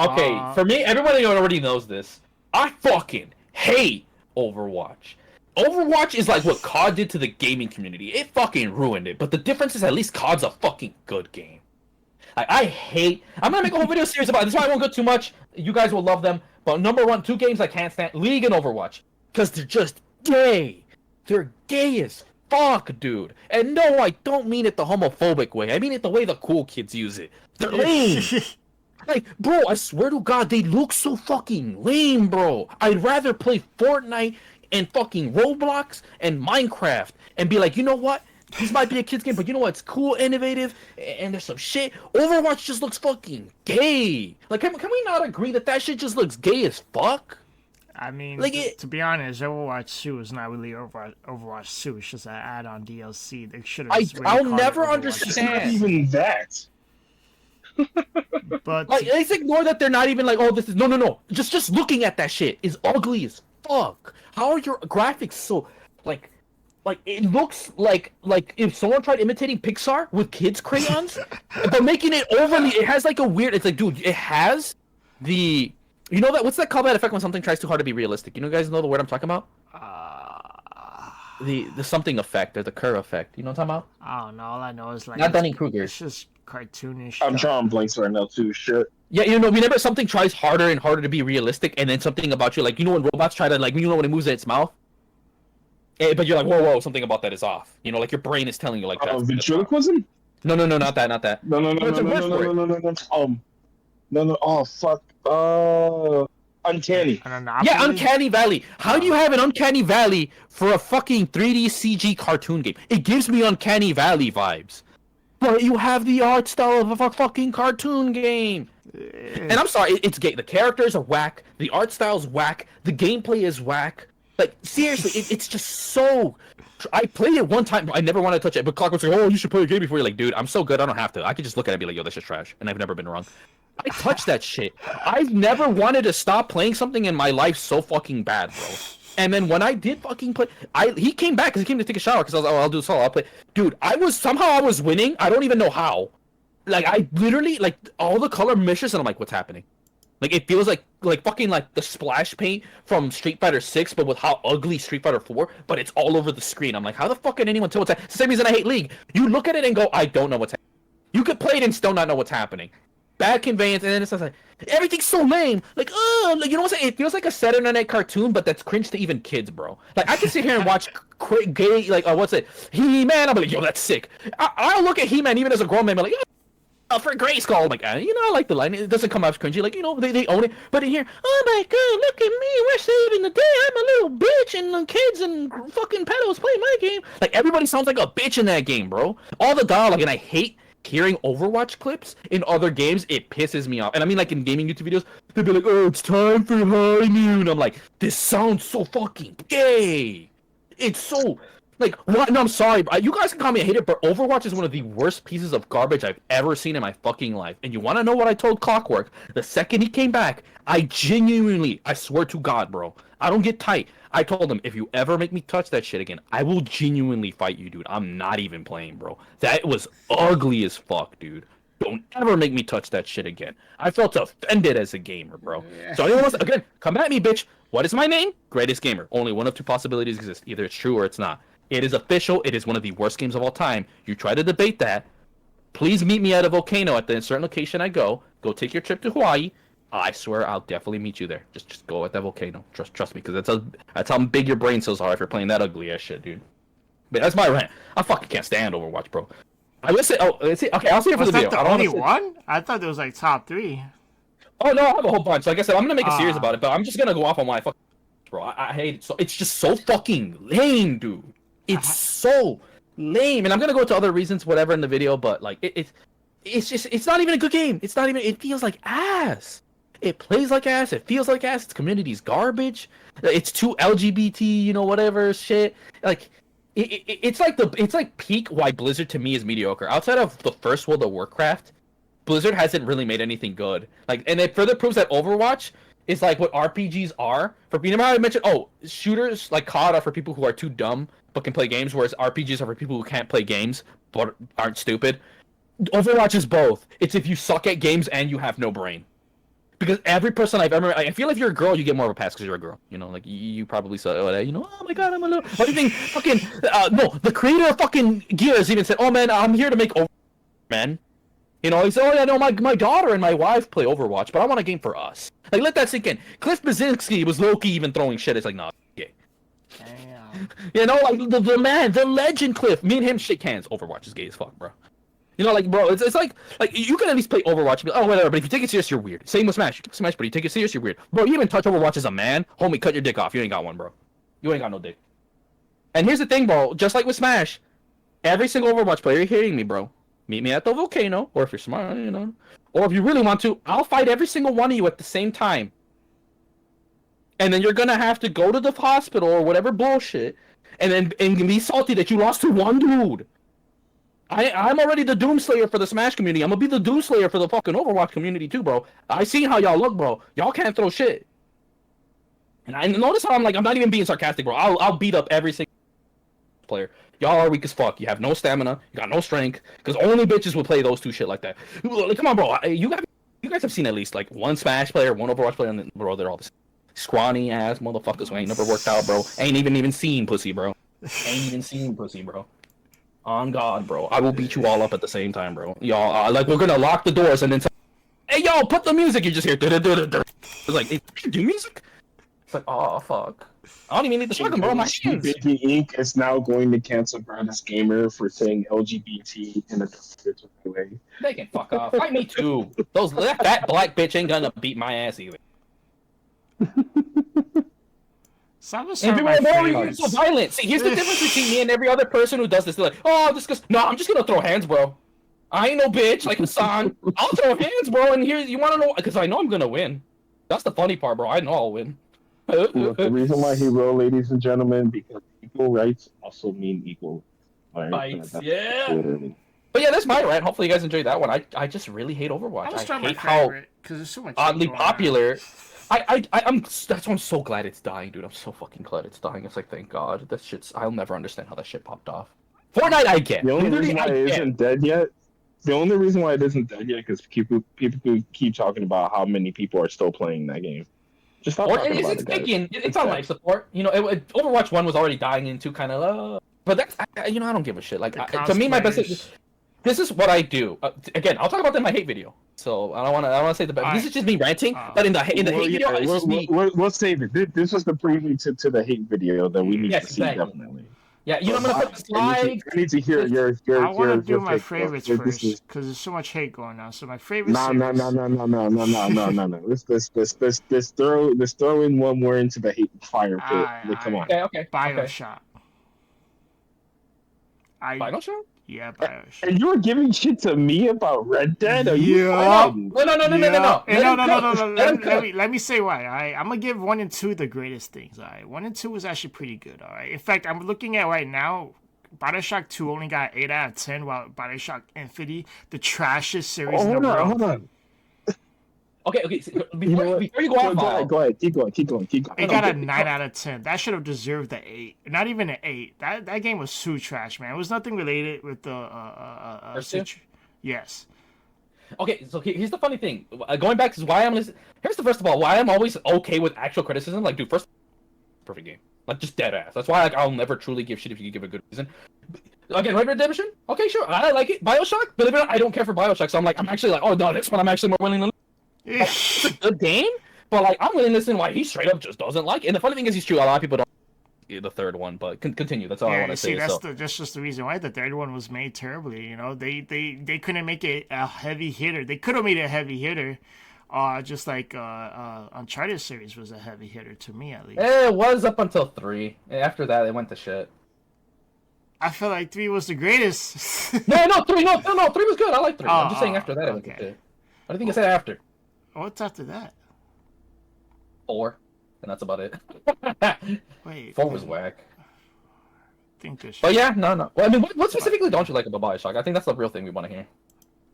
Okay, for me, everybody already knows this. I fucking hate Overwatch. Overwatch is like what COD did to the gaming community. It fucking ruined it. But the difference is, at least COD's a fucking good game. I'm gonna make a whole video series about it. This is why I won't go too much. You guys will love them. But number 1, 2 games I can't stand: League and Overwatch. Because they're just gay. They're gay as fuck, dude. And no, I don't mean it the homophobic way. I mean it the way the cool kids use it. They're lame. Like, bro, I swear to God, they look so fucking lame, bro. I'd rather play Fortnite and fucking Roblox and Minecraft and be like, you know what? This might be a kid's game, but you know what? It's cool, innovative, and there's some shit. Overwatch just looks fucking gay. Like, can we not agree that shit just looks gay as fuck? I mean, like, to be honest, Overwatch 2 is not really Overwatch 2. It's just an add-on DLC. They should have. I'll never understand. It's not even that. But like, let's ignore that they're not even like, oh, this is no. Just looking at that shit is ugly as fuck. How are your graphics so like it looks like if someone tried imitating Pixar with kids crayons, but making it overly. It has like a weird. It's like, dude, it has the. You know that, what's that callback effect when something tries too hard to be realistic? You know, guys know the word I'm talking about? The something effect or the Kerr effect. You know what I'm talking about? I don't know. All I know is like not Dunning-Kruger. It's just cartoonish. I'm drawing blanks right now too. Shit. Yeah, you know, whenever something tries harder and harder to be realistic, and then something about you, like, you know, when robots try to, like, you know, when it moves its mouth, but you're like, whoa, something about that is off. You know, like your brain is telling you, like, that. Ventriloquism? No, not that. No. Oh fuck. Uncanny. Yeah, Uncanny Valley. How do you have an Uncanny Valley for a fucking 3D CG cartoon game? It gives me Uncanny Valley vibes. But you have the art style of a fucking cartoon game. And I'm sorry, it's gay. The characters are whack. The art style's whack. The gameplay is whack. Like, seriously, it's just so... I played it one time. I never wanted to touch it. But Clock was like, oh, you should play a game before. You're like, dude, I'm so good, I don't have to. I could just look at it and be like, yo, this is trash. And I've never been wrong. I touched that shit. I've never wanted to stop playing something in my life so fucking bad, bro. And then when I did fucking play, he came back because he came to take a shower because I was like, oh, I'll do a solo. I'll play. Dude, I was winning. I don't even know how. Like, I literally, like, all the color mishes, and I'm like, what's happening? Like it feels like fucking like the splash paint from Street Fighter 6, but with how ugly Street Fighter 4, but it's all over the screen. I'm like, how the fuck can anyone tell what's happening? It's the same reason I hate League. You look at it and go, I don't know what's happening. You could play it and still not know what's happening. Bad conveyance, and then it's just like everything's so lame. Like, like, you know what I'm saying? It feels like a Saturday Night cartoon, but that's cringe to even kids, bro. Like, I can sit here and watch gay, like, what's it? He-Man. I'm like, yo, that's sick. I'll look at He-Man even as a grown man, I'm like, for Grayskull, I'm like, you know, I like the line. It doesn't come off cringy, like, you know, they own it. But in here, oh my god, look at me, we're saving the day. I'm a little bitch, and the kids and fucking pedos play my game. Like, everybody sounds like a bitch in that game, bro. All the dialogue, and I hate hearing Overwatch clips in other games. It pisses me off. And I mean, like, in gaming YouTube videos, they'll be like, oh, it's time for high noon. I'm like, this sounds so fucking gay. It's so... Like, what? No, I'm sorry. You guys can call me a hater, but Overwatch is one of the worst pieces of garbage I've ever seen in my fucking life. And you want to know what I told Clockwork? The second he came back, I swear to God, bro, I don't get tight. I told him, if you ever make me touch that shit again, I will genuinely fight you, dude. I'm not even playing, bro. That was ugly as fuck, dude. Don't ever make me touch that shit again. I felt offended as a gamer, bro. So anyone wants, again, come at me, bitch. What is my name? Greatest Gamer. Only one of two possibilities exist. Either it's true or it's not. It is official. It is one of the worst games of all time. You try to debate that. Please meet me at a volcano at the certain location I go. Go take your trip to Hawaii. I swear I'll definitely meet you there. Just go at that volcano. Trust me, because that's how big your brain cells are if you're playing that ugly ass shit, dude. But that's my rant. I fucking can't stand Overwatch, bro. Let's see. Okay, I'll see it for the video. Was that the only one? I thought there was like top 3. Oh no, I have a whole bunch. Like I said, I'm gonna make a series about it, but I'm just gonna go off on why bro. I hate it. So it's just so fucking lame, dude. It's so lame, and I'm gonna go to other reasons, whatever, in the video. But like, it's not even a good game. It's not even. It feels like ass. It plays like ass. It feels like ass. Its community's garbage. It's too LGBT, you know, whatever shit. Like, it's like peak why Blizzard to me is mediocre. Outside of the first World of Warcraft, Blizzard hasn't really made anything good. Like, and it further proves that Overwatch is like what RPGs are for. You know how I mentioned? Oh, shooters like COD are for people who are too dumb but can play games, whereas RPGs are for people who can't play games but aren't stupid. Overwatch is both. It's if you suck at games and you have no brain. Because every person I've ever... I feel if you're a girl, you get more of a pass because you're a girl. You know, like, you probably saw, you know, oh my god, I'm a little... What do you think? Fucking... no, the creator of fucking Gears even said, oh man, I'm here to make Overwatch, man. You know, he said, oh yeah, no, my daughter and my wife play Overwatch, but I want a game for us. Like, let that sink in. Cliff Blazinski was low-key even throwing shit. It's like, nah, gay. Damn. You know, like, the man, the legend Cliff. Me and him shake hands. Overwatch is gay as fuck, bro. You know, like, bro, it's like you can at least play Overwatch and be like, oh, whatever, but if you take it serious, you're weird. Same with Smash. You take Smash, but you take it serious, you're weird. Bro, you even touch Overwatch as a man, homie, cut your dick off. You ain't got one, bro. You ain't got no dick. And here's the thing, bro. Just like with Smash, every single Overwatch player, you're hearing me, bro. Meet me at the volcano, or if you're smart, you know. Or if you really want to, I'll fight every single one of you at the same time. And then you're gonna have to go to the hospital or whatever bullshit, and be salty that you lost to one dude. I'm already the Doomslayer for the Smash community. I'm gonna be the Doomslayer for the fucking Overwatch community too, bro. I seen how y'all look, bro. Y'all can't throw shit. And I notice how I'm not even being sarcastic, bro. I'll beat up every single player. Y'all are weak as fuck. You have no stamina. You got no strength. Because only bitches will play those two shit like that. Like, come on, bro. You guys have seen at least like one Smash player, one Overwatch player, and then, bro, they're all the same. Scrawny ass motherfuckers who ain't never worked out, bro. Ain't even seen pussy, bro. Ain't even seen pussy, bro. On God, bro. I will beat you all up at the same time, bro. Y'all, like, we're gonna lock the doors and then hey, yo, put the music. You just hear it's like, hey, do music? It's like, oh, fuck. I don't even need the shotgun, bro. My hands. Biggie Inc. is now going to cancel Greatest Gamer for saying LGBT in a derogatory way. They can fuck off. Fight me too. That black bitch ain't gonna beat my ass either. And people are like, so violent. See, here's the difference between me and every other person who does this. They're like, oh, this because no, I'm just gonna throw hands, bro. I ain't no bitch like Hassan. I'll throw hands, bro. And here, you want to know? Because I know I'm gonna win. That's the funny part, bro. I know I'll win. Look, the reason why he wrote, ladies and gentlemen, because equal rights also mean equal fights. Yeah. But yeah, that's my rant. Hopefully, you guys enjoyed that one. I just really hate Overwatch. I hate how there's so much oddly popular. That's why I'm so glad it's dying, dude. I'm so fucking glad it's dying. It's like, thank God. I'll never understand how that shit popped off. Fortnite, I get. The only reason why it isn't dead yet The only reason why it isn't dead yet because people keep talking about how many people are still playing that game. Just stop Or talking about it's it, guys. taking, it's on life support. You know, Overwatch 1 was already dying into kind of, but that's, I don't give a shit. Like, to me, my best. This is what I do. Again, I'll talk about that in my hate video. So I don't want to say the best. This is just me ranting. But in the hate video, it's just me. We'll save it. This was the preview to the hate video that we need to see definitely. Yeah, you know, I'm gonna put the slide. I need to hear your. I want to do my take, favorites first because there's so much hate going on. So my favorite. No. Let's throw in one more into the hate fire pit. Come on. Okay. BioShock. BioShock? Yeah, BioShock. And you were giving shit to me about Red Dead? No. Let me say why. All right, I'm gonna give 1 and 2 the greatest things. All right, 1 and 2 was actually pretty good. All right, in fact, I'm looking at right now. BioShock 2 only got 8 out of 10, while BioShock Infinity, the trashiest series in the world. Hold on. Okay. So before you go on, go ahead. Keep going. It got a 9 out of 10. That should have deserved the 8. Not even an 8. That game was so trash, man. It was nothing related with the Yes. Okay, so here's the funny thing. Going back to why I'm listening. Here's the first of all why I'm always okay with actual criticism. Like, dude, first, perfect game. Like, just dead ass. That's why I'll never truly give shit if you give a good reason. Again, Red Dead Redemption. Okay, sure, I like it. BioShock. Believe it or not, I don't care for BioShock. So I'm actually like, oh no, this one I'm actually more willing to. It's a good game, but like I'm willing to listen why he straight up just doesn't like it. And the funny thing is, he's true. A lot of people don't like the third one, but continue. That's all I want to say. That's just the reason why the third one was made terribly. You know, they couldn't make it a heavy hitter. They could have made it a heavy hitter, just like Uncharted series was a heavy hitter to me at least. It was up until 3. After that, it went to shit. I feel like 3 was the greatest. No, 3 was good. I like 3. I'm just saying after that it went to shit. What do you think I said after? What's after that? 4, and that's about it. Wait. 4 was whack. But yeah, no. Well, I mean, what specifically don't you like about BioShock? I think that's the real thing we want to hear.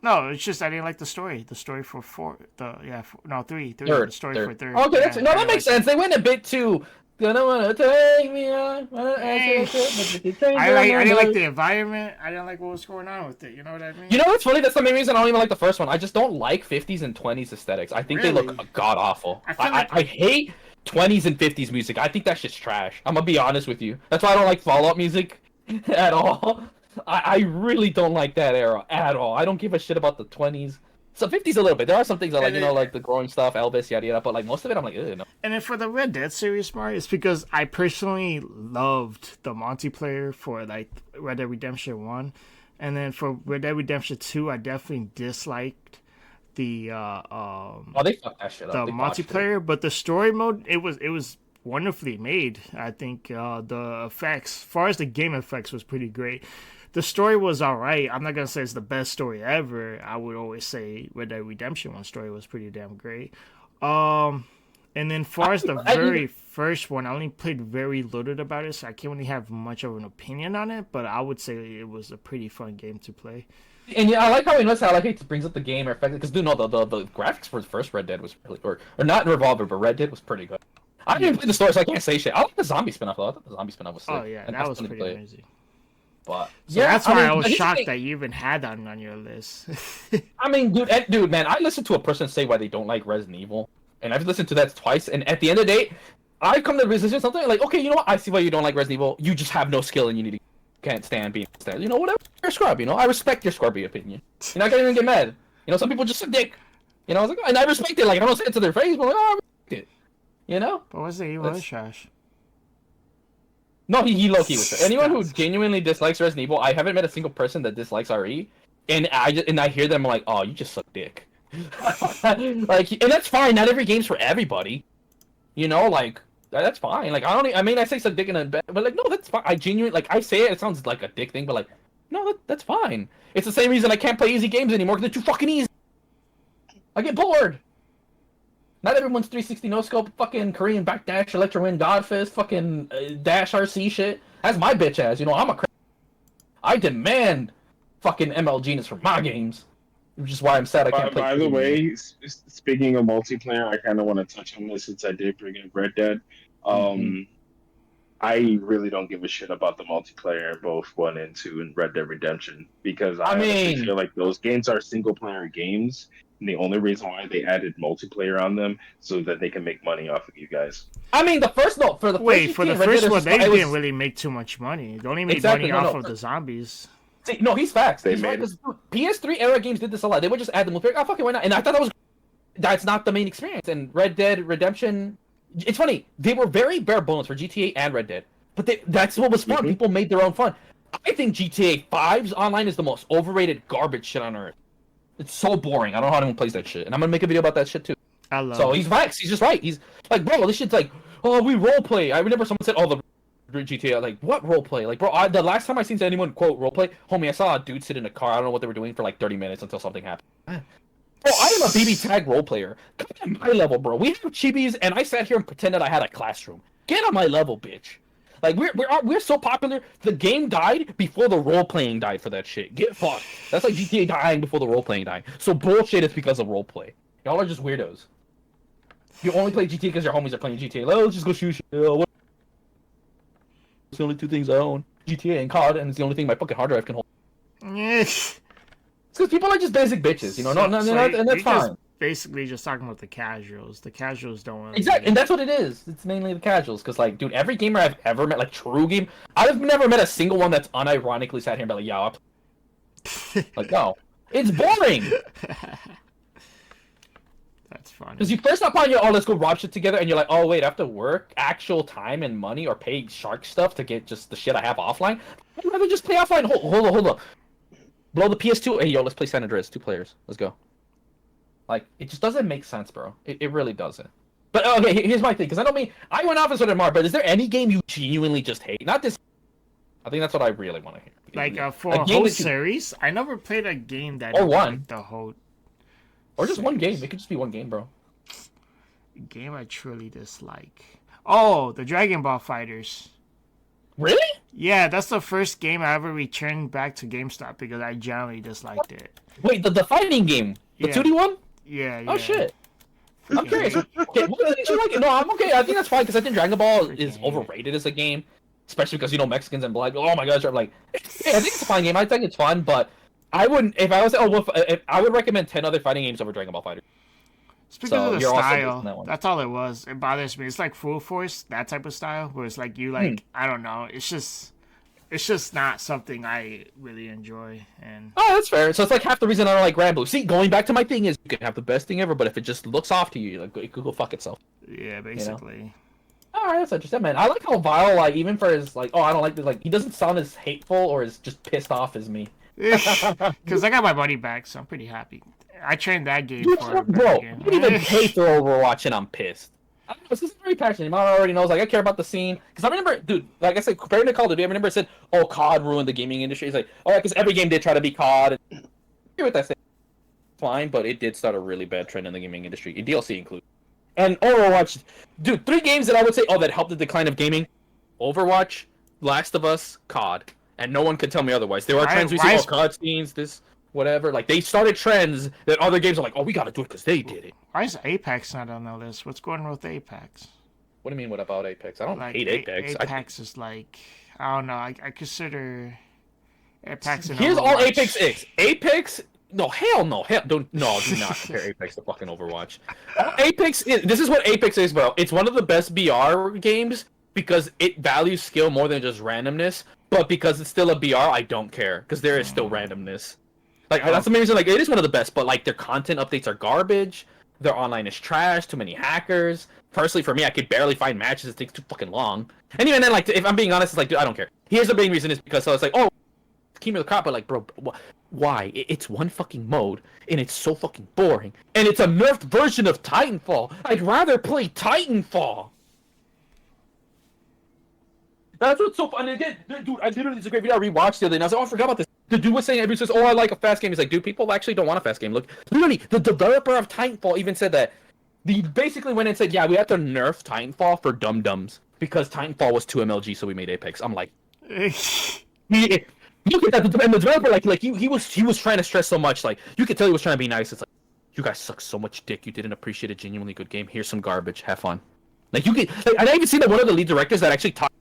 No, it's just I didn't like the story. The story for 4. 3. Third. The story for 3. Okay, that makes sense. They went a bit too. Gonna wanna take me on. I didn't like the environment. I didn't like what was going on with it. You know what I mean? You know what's funny? That's the main reason I don't even like the first one. I just don't like 50s and 20s aesthetics. I think they look god awful. I hate 20s and 50s music. I think that shit's trash. I'm gonna be honest with you. That's why I don't like Fallout music at all. I really don't like that era at all. I don't give a shit about the 20s. So 50s a little bit. There are some things I like, like the growing stuff, Elvis, yada yada. But like most of it, I'm like, no. And then for the Red Dead series, Mark, it's because I personally loved the multiplayer for like Red Dead Redemption 1, and then for Red Dead Redemption 2, I definitely disliked the they fucked that shit up. The multiplayer, but the story mode, it was wonderfully made. I think the effects, as far as the game effects, was pretty great. The story was alright. I'm not gonna say it's the best story ever. I would always say Red Dead Redemption 1 story was pretty damn great. And then far as the very first one, I only played very little about it, so I can't really have much of an opinion on it, but I would say it was a pretty fun game to play. And yeah, I like how he knows how like it brings up the game effect, because the graphics for the first Red Dead was really, or not in Revolver, but Red Dead was pretty good. I didn't play the story, so I can't say shit. I like the zombie spin-off though. I thought the zombie spin-off was sick. Oh yeah, that was pretty amazing. But so yeah, that's why I was shocked that you even had that on your list. I mean, dude, man, I listened to a person say why they don't like Resident Evil, and I've listened to that twice. And at the end of the day, I come to the decision something like, okay, you know what? I see why you don't like Resident Evil. You just have no skill, and can't stand being stand. You know, whatever. You're a scrub. You know, I respect your scrubby opinion. You're not gonna even get mad. You know, some people just a dick. You know, I was like, and I respect it. Like I don't say it to their face, but like, oh, I respect it. You know. But Resident Evil is trash. No, he low-key was trash. Anyone who genuinely dislikes Resident Evil, I haven't met a single person that dislikes RE, and I hear them like, oh, you just suck dick. Like, and that's fine. Not every game's for everybody. You know, like that's fine. Like I say suck dick in a bed, but like no, that's fine. I genuinely like I say it sounds like a dick thing, but like no, that's fine. It's the same reason I can't play easy games anymore because they're too fucking easy. I get bored. Not everyone's 360 no scope, fucking Korean backdash, Electro Wind, Godfist, fucking dash RC shit. That's my bitch ass. You know, I'm a. I demand fucking MLGness for my games, which is why I'm sad I can't play. By the way, speaking of multiplayer, I kind of want to touch on this since I did bring up Red Dead. I really don't give a shit about the multiplayer in both 1 and 2 and Red Dead Redemption because I I honestly mean, feel like those games are single player games. And the only reason why they added multiplayer on them so that they can make money off of you guys. the first no for the first Wait, for GTA the and Red Dead, first one, they it was didn't really make too much money. They only made exactly money no off no. of the zombies. See, no, he's facts. They He's right made because PS3 era games did this a lot. They would just add the multiplayer. Oh, fuck it, why not? And I thought that's not the main experience. And Red Dead Redemption, it's funny. They were very bare bones for GTA and Red Dead, but that's what was fun. Mhm. People made their own fun. I think GTA 5's online is the most overrated garbage shit on earth. It's so boring. I don't know how anyone plays that shit, and I'm gonna make a video about that shit too. I love So it. he's right. He's just right. He's like, bro, this shit's like, oh, we role play. I remember someone said, oh, the GTA. Like, what role play? Like, bro, the last time I seen anyone quote role play, homie, I saw a dude sit in a car. I don't know what they were doing for like 30 minutes until something happened. Bro, I am a BB tag role player. Come on my level, bro. We have chibis, and I sat here and pretended I had a classroom. Get on my level, bitch. Like we're so popular. The game died before the role playing died for that shit. Get fucked. That's like GTA dying before the role playing died. So bullshit is because of role play. Y'all are just weirdos. You only play GTA because your homies are playing GTA. Let's just go shoot shit. It's the only two things I own: GTA and COD, and it's the only thing my fucking hard drive can hold. It's because people are just basic bitches, you know. And that's fine. Basically, just talking about the casuals. The casuals don't want Exactly, and that's what it is. It's mainly the casuals, because like, dude, every gamer I've ever met, like true game, I've never met a single one that's unironically sat here and been like, yeah, like no, it's boring. That's funny. Because you first up on your, oh, let's go rob shit together, and you're like, oh wait, I have to work actual time and money or pay shark stuff to get just the shit I have offline. I'd rather just play offline. Hold up. Blow the PS2. Hey yo, let's play San Andreas. 2 players. Let's go. Like, it just doesn't make sense, bro. It really doesn't. But okay, here's my thing, because I went off and sort of Mar, but is there any game you genuinely just hate? Not this. I think that's what I really want to hear. Like for a whole series, I never played a game that or one like the whole. Or just series. one game. It could just be one game, bro. A game I truly dislike. Oh, the Dragon Ball Fighters. Really? Yeah, that's the first game I ever returned back to GameStop because I generally disliked it. Wait, the fighting game, the 2D one? Yeah. Oh shit. I'm curious. Okay, what did you like it? No, I'm okay. I think that's fine because I think Dragon Ball is overrated as a game, especially because Mexicans and blood. Oh my gosh, I'm like, hey, I think it's a fun game. I think it's fun, but I wouldn't. If I was, if I would recommend 10 other fighting games over Dragon Ball Fighter. It's because of the style. That that's all it was. It bothers me. It's like Full Force, that type of style, where it's like you like I don't know. It's just not something I really enjoy. And oh, that's fair. So it's like half the reason I don't like Rambo. See, going back to my thing is you can have the best thing ever, but if it just looks off to you, like it could go fuck itself. Yeah, basically. You know? All right, that's interesting, man. I like how Vile, like, even for his like, oh, I don't like this. Like, he doesn't sound as hateful or as just pissed off as me. Because I got my money back, so I'm pretty happy. I trained that game for bro. game. I didn't even pay for Overwatch, and I'm pissed. I don't know, this is very passionate. Mom already knows, like, I care about the scene. Because I remember, dude, like I said, comparing to Call of Duty, I remember it said, oh, COD ruined the gaming industry. It's like, oh, because every game did try to be COD. I agree with that. Fine, but it did start a really bad trend in the gaming industry, DLC included. And Overwatch, dude, 3 games that I would say, oh, that helped the decline of gaming. Overwatch, Last of Us, COD. And no one could tell me otherwise. There are trends we see, oh, COD scenes, this, whatever. Like, they started trends that other games are like, oh, we gotta do it because they did it. Why is Apex not on the list? What's going on with Apex? What do you mean, what about Apex? I don't like, hate Apex. Apex is like, I don't know, I consider Apex and Here's Overwatch. all Apex is. Apex... No, hell no. Do not compare Apex to fucking Overwatch. This is what Apex is, bro. It's one of the best BR games because it values skill more than just randomness, but because it's still a BR, I don't care because there is still randomness. Like, that's the main reason, like, it is one of the best, but, like, their content updates are garbage, their online is trash, too many hackers. Personally, for me, I could barely find matches, it takes too fucking long. And even then, like, if I'm being honest, it's like, dude, I don't care. Here's the main reason is because, so it's like, oh, keep me the crap, but like, bro, why? It's one fucking mode, and it's so fucking boring. And it's a nerfed version of Titanfall. I'd rather play Titanfall. That's what's so fun. And again, dude, I literally, it's a great video I rewatched the other day, and I was like, oh, I forgot about this. The dude was saying, everybody says, oh, I like a fast game. He's like, dude, people actually don't want a fast game. Look, literally, the developer of Titanfall even said that. He basically went and said, yeah, we have to nerf Titanfall for dum-dums, because Titanfall was 2 MLG, so we made Apex. I'm like... Look at that, and the developer, like he was trying to stress so much, like, you could tell he was trying to be nice. It's like, you guys suck so much dick, you didn't appreciate a genuinely good game. Here's some garbage, have fun. Like, you could, like, and I even seen that one of the lead directors that actually talked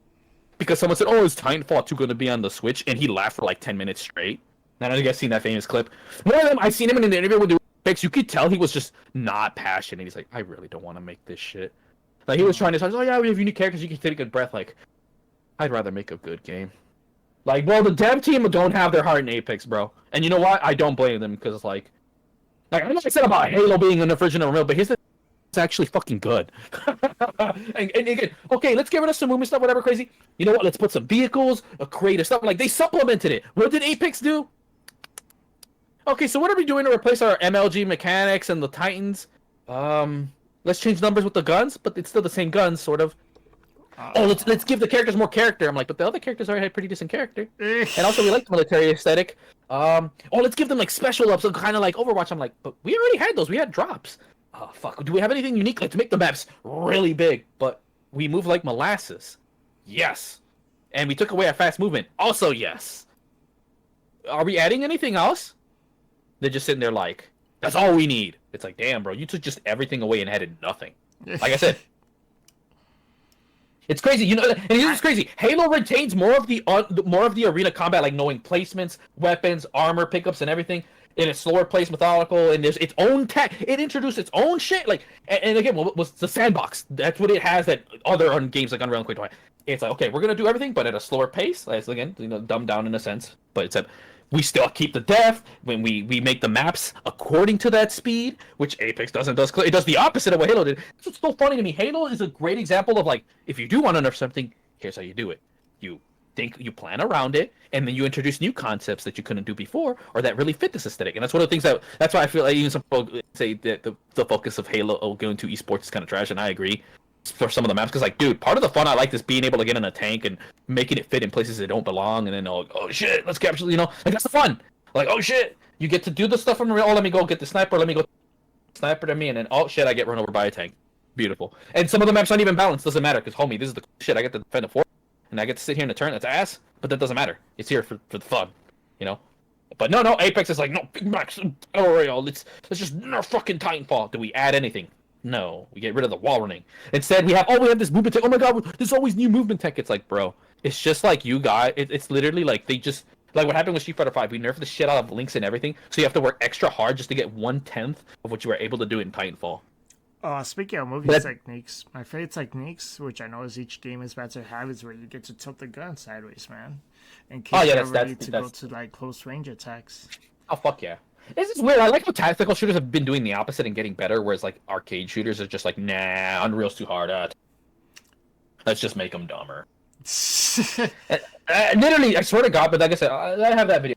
because someone said, "Oh, is Titanfall 2 going to be on the Switch?" And he laughed for like 10 minutes straight. I don't know if you guys seen that famous clip. One of them, I seen him in an interview with the Pix. You could tell he was just not passionate. He's like, I really don't want to make this shit. Like he was trying to say, oh yeah, we have unique characters. You can take a good breath. Like, I'd rather make a good game. Like, well, the dev team don't have their heart in Apex, bro. And you know what? I don't blame them because like I know I said about Halo being an original real, but here's the it's actually fucking good. and again, okay, let's get rid of some movement stuff, whatever crazy. You know what? Let's put some vehicles, a creative stuff. Like they supplemented it. What did Apex do? Okay, so what are we doing to replace our MLG mechanics and the Titans? Let's change numbers with the guns, but it's still the same guns, sort of. Let's give the characters more character. I'm like, but the other characters already had pretty decent character. And also, we like the military aesthetic. Let's give them like special ups, so kind of like Overwatch. I'm like, but we already had those. We had drops. Oh fuck. Do we have anything unique like to make the maps really big? But we move like molasses. Yes. And we took away our fast movement. Also, yes. Are we adding anything else? They're just sitting there like, that's all we need. It's like, damn, bro, you took just everything away and added nothing. Like I said. It's crazy, you know, and this is crazy. Halo retains more of the arena combat, like knowing placements, weapons, armor pickups, and everything. In a slower pace, methodical, and there's its own tech. It introduced its own shit, like, and again, what was the sandbox? That's what it has that other games like Unreal and Quake don't have. It's like, okay, we're gonna do everything, but at a slower pace. Like, again, you know, dumbed down in a sense, but it's we still keep the depth when we make the maps according to that speed, which Apex doesn't. It does the opposite of what Halo did. It's what's so funny to me. Halo is a great example of like, if you do want to nerf something, here's how you do it. You plan around it, and then you introduce new concepts that you couldn't do before, or that really fit this aesthetic. And that's one of the things that's why I feel like even some folks say that the focus of Halo going to esports is kind of trash, and I agree for some of the maps, because like, dude, part of the fun I like is being able to get in a tank and making it fit in places that don't belong, and then oh shit, let's capture, you know, like that's the fun. Like, oh shit, you get to do the stuff from real. Oh, let me go get the sniper. Let me go sniper to me, and then oh shit, I get run over by a tank. Beautiful. And some of the maps aren't even balanced. Doesn't matter, because homie, this is the shit. I get to defend a fort, and I get to sit here in a turn. That's ass, but that doesn't matter. It's here for the fun, you know. But no, Apex is like, no, Big Max, Battle Royale. Let's just nerf fucking Titanfall. Do we add anything? No, we get rid of the wall running. Instead, we have this movement tech. Oh my god, there's always new movement tech. It's like, bro, it's just like you guys. It's literally like they just like what happened with Street Fighter 5. We nerfed the shit out of links and everything, so you have to work extra hard just to get 1/10 of what you were able to do in Titanfall. Speaking of movie techniques, my favorite techniques, which I know is each game is about to have, is where you get to tilt the gun sideways, man. In case you're ready to go to like close range attacks. Oh fuck yeah. This is weird. I like how tactical shooters have been doing the opposite and getting better, whereas like arcade shooters are just like, nah, Unreal's too hard. Let's just make them dumber. Literally, I swear to God, but like I said, I have that video.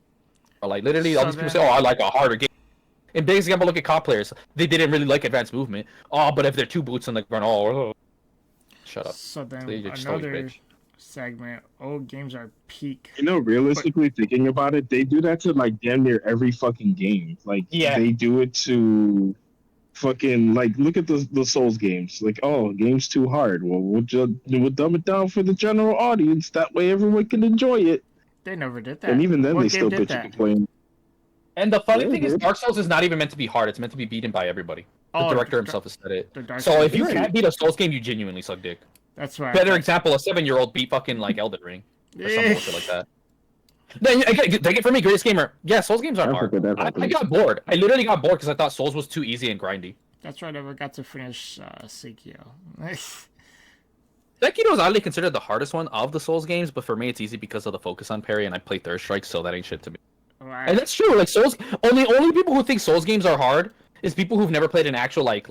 Like literally, all these people say, "Oh, I like a harder game." In big example, look at COD players. They didn't really like advanced movement. Oh, but if they're two boots and like run, shut up. So then another segment, old games are peak. You know, realistically thinking about it, they do that to like damn near every fucking game. Like, they do it to fucking like look at the Souls games. Like, oh, game's too hard. Well, we'll dumb it down for the general audience. That way, everyone can enjoy it. They never did that. And even then, they still bitch and complain. And the funny thing is, Dark Souls is not even meant to be hard. It's meant to be beaten by everybody. The director himself has said it. So if you can't beat a Souls game, you genuinely suck dick. That's right. Better example, a 7-year-old beat fucking like Elden Ring or some bullshit like that. Then take it from me, greatest gamer. Yeah, Souls games aren't hard. I got bored. I literally got bored because I thought Souls was too easy and grindy. That's right. I never got to finish Sekiro. Sekiro is oddly considered the hardest one of the Souls games, but for me it's easy because of the focus on parry, and I play Third Strike, so that ain't shit to me. Right. And that's true. Like Souls, only people who think Souls games are hard is people who've never played an actual like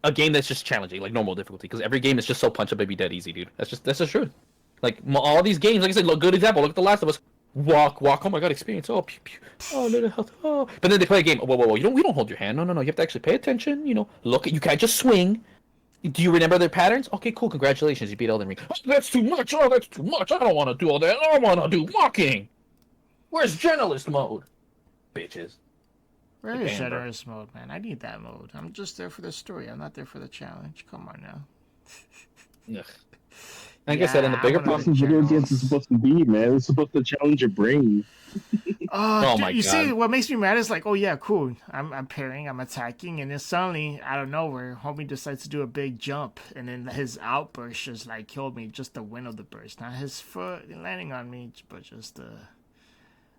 a game that's just challenging, like normal difficulty. Because every game is just so punch up, baby, dead easy, dude. That's just truth. Like all these games, like I said, look, good example. Look at The Last of Us. Walk. Oh my god, experience. Oh, pew, pew. Oh, little health. Oh, but then they play a game. Whoa. We don't hold your hand. No. You have to actually pay attention. You know, look. You can't just swing. Do you remember their patterns? Okay, cool. Congratulations, you beat Elden Ring. Oh, that's too much. Oh, that's too much. I don't want to do all that. I want to do walking. Where's generalist mode? Bitches. Where is generalist mode, man? I need that mode. I'm just there for the story. I'm not there for the challenge. Come on now. Like I said, in the bigger That's what video games is supposed to be, man. It's supposed to challenge your brain. Oh Dude, my you see, God. what makes me mad is like, oh yeah, cool. I'm parrying, I'm attacking, and then suddenly, out of nowhere, homie decides to do a big jump, and then his outburst just like killed me. Just the wind of the burst, not his foot landing on me, but just the.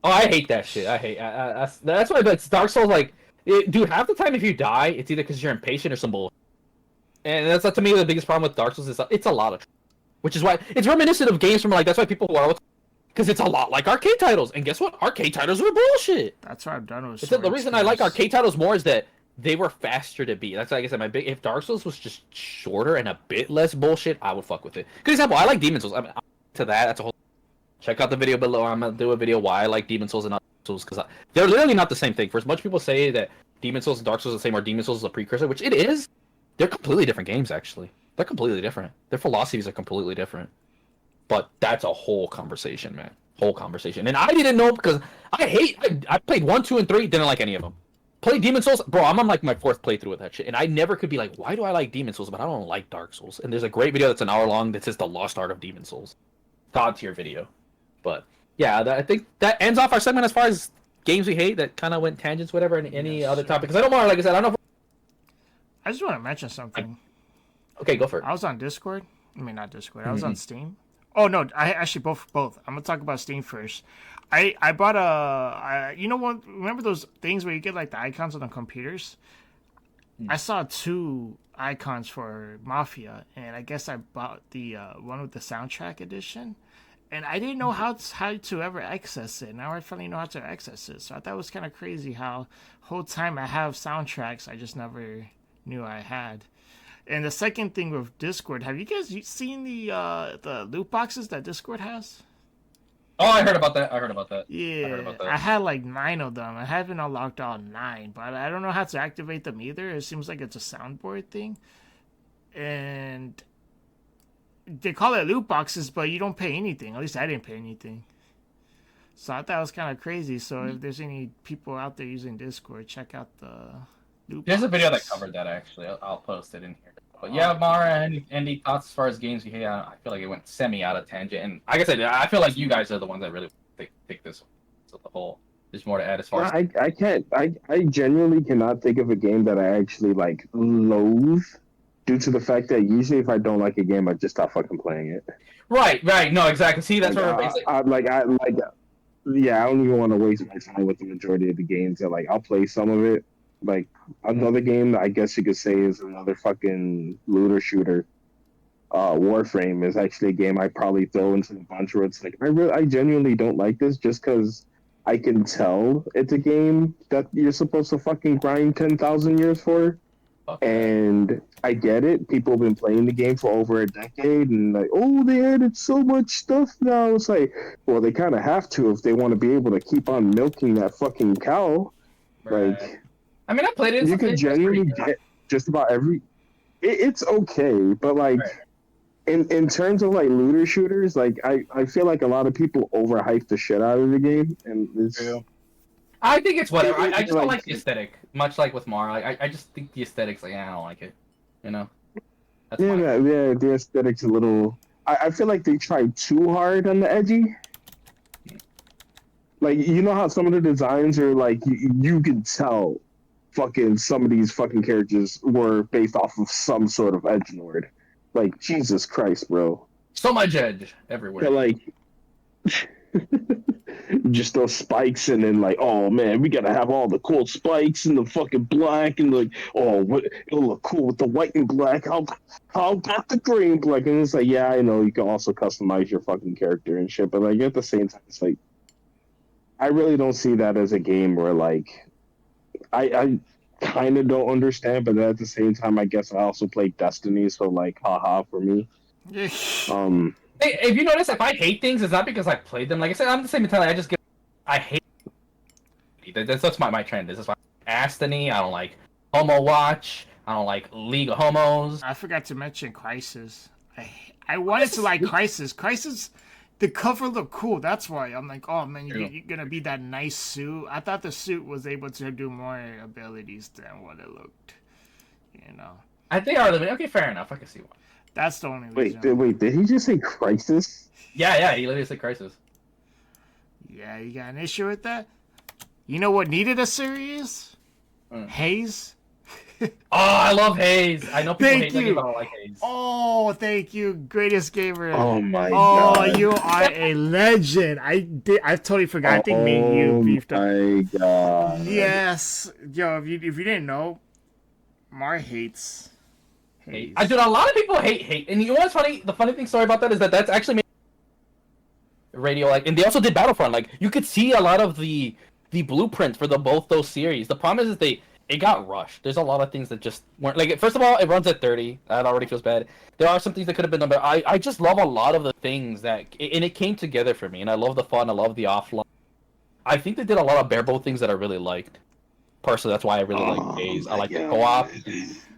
Oh, I hate that shit. I hate. That's why that's Dark Souls. Like, dude, half the time if you die, it's either because you're impatient or some bull. And that's to me the biggest problem with Dark Souls is it's a lot of, which is why it's reminiscent of games from like that's why people who are because it's a lot like arcade titles. And guess what? Arcade titles were bullshit. That's what I've done with. The reason I like arcade titles more is that they were faster to beat. That's like I said, if Dark Souls was just shorter and a bit less bullshit, I would fuck with it. Good example, I like Demon Souls. I mean, to that, that's a whole. Check out the video below. I'm gonna do a video why I like Demon Souls and not Dark Souls because they're literally not the same thing. For as much people say that Demon Souls and Dark Souls are the same, or Demon Souls is a precursor, which it is. They're completely different games, actually. They're completely different. Their philosophies are completely different. But that's a whole conversation, man. Whole conversation. And I didn't know because I played 1, 2, and 3, didn't like any of them. Played Demon Souls, bro, I'm on like my 4th playthrough with that shit. And I never could be like, why do I like Demon Souls, but I don't like Dark Souls? And there's a great video that's an hour long that says The Lost Art of Demon Souls. God tier video. But yeah, I think that ends off our segment as far as games we hate that kind of went tangents, whatever, and any other topic. Because I don't want, like I said, I don't know. I just want to mention something. Okay, go for it. I was on Discord. I mean, not Discord. I was on Steam. Oh no, I actually both. I'm gonna talk about Steam first. I bought you know what? Remember those things where you get like the icons on the computers? I saw 2 icons for Mafia, and I guess I bought the one with the soundtrack edition. And I didn't know how to ever access it. Now I finally know how to access it. So I thought it was kind of crazy how whole time I have soundtracks I just never knew I had. And the second thing with Discord, have you guys seen the loot boxes that Discord has? Oh, I heard about that. Yeah, I had like 9 of them. I haven't unlocked all 9, but I don't know how to activate them either. It seems like it's a soundboard thing. And they call it loot boxes, but you don't pay anything. At least I didn't pay anything. So I thought it was kind of crazy. So if there's any people out there using Discord, check out the loot There's a video that boxes. covered that actually. I'll post it in here. But yeah, Mara, any thoughts as far as games you hate? I feel like it went semi out of tangent, and like I said, I feel like you guys are the ones that really think this as a whole. There's more to add as far as I can't. I genuinely cannot think of a game that I actually like loathe, due to the fact that usually if I don't like a game, I just stop fucking playing it. Right. No, exactly. See, that's Like, what yeah, I don't even want to waste my time with the majority of the games. That like I'll play some of it. Like another game that I guess you could say is another fucking looter shooter. Warframe is actually a game I probably throw into the bunch where it's like I genuinely don't like this just because I can tell it's a game that you're supposed to fucking grind 10,000 years for. And I get it. People have been playing the game for over a decade, and like, oh, they added so much stuff now. It's like, well, they kind of have to if they want to be able to keep on milking that fucking cow. Right. Like, I mean, I played it. you can genuinely get just about every. It's okay, but like, in terms of like looter shooters, like I feel like a lot of people overhype the shit out of the game, and it's. I think it's whatever. I just don't like the aesthetic. Much like with Mara, I just think the aesthetic's like, I don't like it. You know? That's Yeah, the aesthetic's a little. I feel like they tried too hard on the edgy. Like, you know how some of the designs are like, you can tell fucking some of these fucking characters were based off of some sort of edgelord. Like, Jesus Christ, bro. So much edge everywhere. They're like. Just those spikes, and then like, oh man, we gotta have all the cool spikes and the fucking black, and like, oh, it'll look cool with the white and black. How about the green black? And it's like, yeah, I know you can also customize your fucking character and shit, but like at the same time, it's like, I really don't see that as a game where like, I kind of don't understand, but at the same time, I guess I also play Destiny, so like, haha for me. Hey, if you notice, if I hate things, it's not because I played them. Like I said, I'm the same mentality. I hate. That's my trend. This is why Destiny. I don't like Homo Watch. I don't like League of Homos. I forgot to mention Crisis. I wanted to like Crisis. Crisis, the cover looked cool. That's why I'm like, oh man, you're gonna be that nice suit. I thought the suit was able to do more abilities than what it looked. You know. I think they are limited. Okay, fair enough. I can see why. That's the only reason. Wait, did he just say Crisis? Yeah, he literally said Crisis. Yeah, you got an issue with that? You know what needed a series? Haze. Oh, I love Haze. I know people hate that game, but I like Haze. Oh, thank you, greatest gamer. Oh my god. Oh, you are a legend. I totally forgot. I think me and you beefed up. Oh my god. Yes, yo, if you didn't know, Mar hates Haze. Dude, a lot of people hate. And you know what's funny? The funny thing, sorry about that, is that that's actually made radio like, and they also did Battlefront. Like, you could see a lot of the blueprint for both those series. The problem is it got rushed. There's a lot of things that just weren't like. First of all, it runs at 30. That already feels bad. There are some things that could have been done, but I just love a lot of the things and it came together for me. And I love the fun. I love the offline. I think they did a lot of bareboat things that I really liked. Personally, that's why I really like Haze. I like the co-op.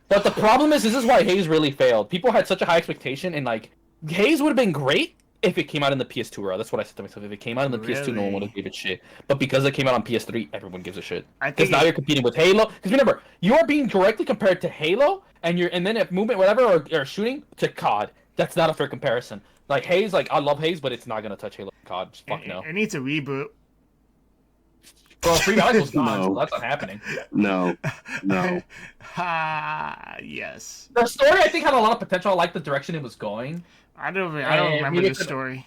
But the problem is, this is why Haze really failed. People had such a high expectation, and like Haze would have been great if it came out in the PS2 era. That's what I said to myself. If it came out in the PS2, no one would have gave it shit. But because it came out on PS3, everyone gives a shit. Because now you're competing with Halo. Because remember, you are being directly compared to Halo, and then if movement, whatever, or shooting to COD. That's not a fair comparison. Like Haze, like I love Haze, but it's not gonna touch Halo and COD. Just fuck no. It needs a reboot. Well, Free Valuable's gone, so that's not happening. No. Yes. The story, I think, had a lot of potential. I like the direction it was going. I don't remember the story.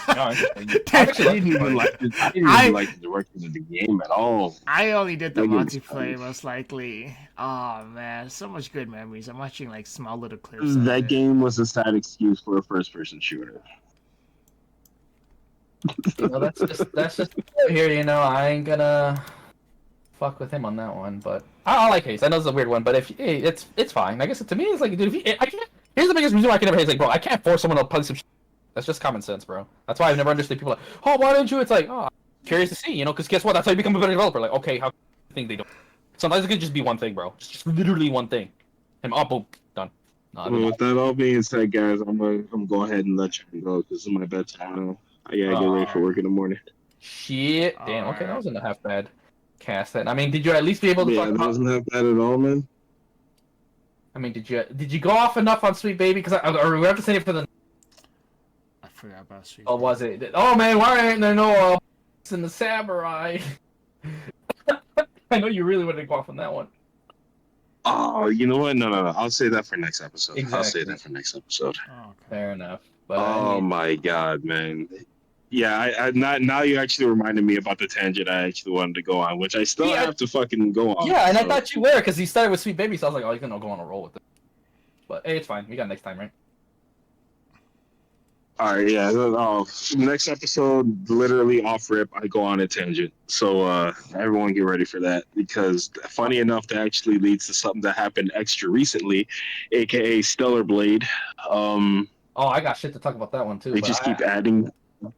I didn't even like the direction of the game at all. I only did the multiplayer, most likely. Oh man, so much good memories. I'm watching like small little clips. That game was a sad excuse for a first-person shooter. Well, that's just here. You know, I ain't gonna fuck with him on that one. But I like Haze. I know it's a weird one, but it's fine. I guess to me, it's like, dude, I can't. Here's the biggest reason why I can never hate. Like, bro, I can't force someone to play some shit. That's just common sense, bro. That's why I've never understood people like, oh, why don't you? It's like, oh, I'm curious to see, you know, because guess what? That's how you become a better developer. Like, okay, how do you think they don't? Sometimes it could just be one thing, bro. Just literally one thing. And boom, done. With that all being said, guys, I'm gonna go ahead and let you go because it's my bedtime now. I gotta get ready for work in the morning. Shit, damn. Okay, that wasn't a half bad cast. Then I mean, did you at least be able to? Yeah, that wasn't half bad at all, man. I mean, did you go off enough on Sweet Baby? Because or we have to say it for the. I forgot about Sweet. Oh, was it? Oh man, why ain't there no in the samurai? I know you really wanted to go off on that one. Oh, you know what? No. I'll say that for next episode. Exactly. I'll say that for next episode. Oh, okay. Fair enough. But, oh my god, man. Yeah, now you actually reminded me about the tangent I actually wanted to go on, which I still have to fucking go on. Yeah, and I thought you were, because he started with Sweet Baby, so I was like, oh, he's gonna go on a roll with it. But hey, it's fine. We got next time, right? Alright, yeah. Next episode, literally off rip, I go on a tangent. So everyone get ready for that, because funny enough, that actually leads to something that happened extra recently, aka Stellar Blade. Oh, I got shit to talk about that one too. They just keep adding.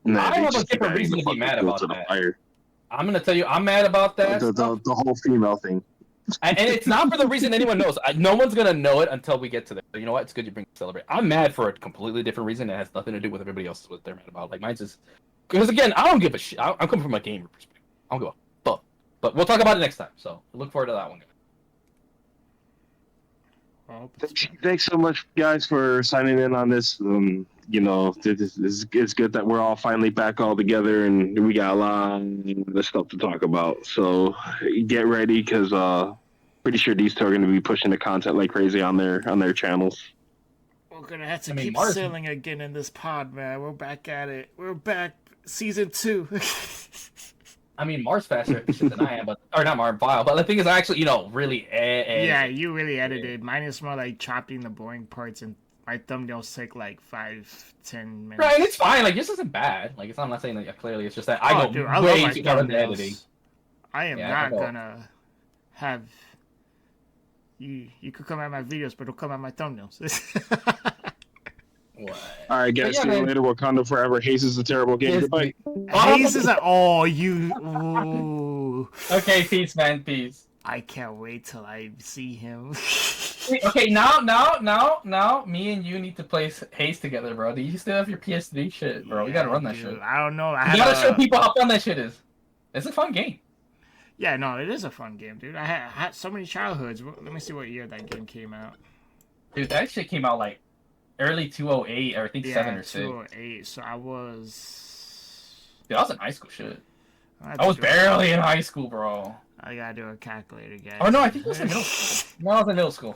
I have a different reason to be mad about that. I'm gonna tell you, I'm mad about that. The whole female thing. And it's not for the reason anyone knows. No one's gonna know it until we get to there. So you know what? It's good you bring it to Celebrate. I'm mad for a completely different reason. It has nothing to do with everybody else. What they're mad about. Like mine's is because again, I don't give a shit. I'm coming from a gamer perspective. I don't give a fuck. But we'll talk about it next time. So look forward to that one. Thanks so much, guys, for signing in on this. You know, it's good that we're all finally back all together, and we got a lot of stuff to talk about. So get ready, because pretty sure these two are going to be pushing the content like crazy on their channels. We're gonna have to keep sailing again in this pod, man. We're back at it. We're back, season 2. I mean, Mars faster than I am, or not Mars Vile. But the thing is, I actually, really. Yeah, you really edited. Mine is more like chopping the boring parts, and my thumbnails take like 5-10 minutes. Right, and it's fine. Like this isn't bad. Like I'm not saying that clearly. It's just that I go way too far into editing. I am not gonna have you. You could come at my videos, but don't come at my thumbnails. What? All right, guys. See you later. Wakanda forever. Haze is a terrible game. Goodbye. Haze is Ooh. Okay, peace, man. Peace. I can't wait till I see him. Okay, now, me and you need to play Haze together, bro. Do you still have your PS3 shit, bro? We gotta run that shit. I don't know. You gotta show people how fun that shit is. It's a fun game. Yeah, no, it is a fun game, dude. I had so many childhoods. Let me see what year that game came out. Dude, that shit came out like early 208, or I think 7 or 6. 208. So I was. Dude, I was in high school. Shit. I I was barely in high school, bro. I gotta do a calculator, guys. Oh no, I think it was in middle school. No, I was in middle school.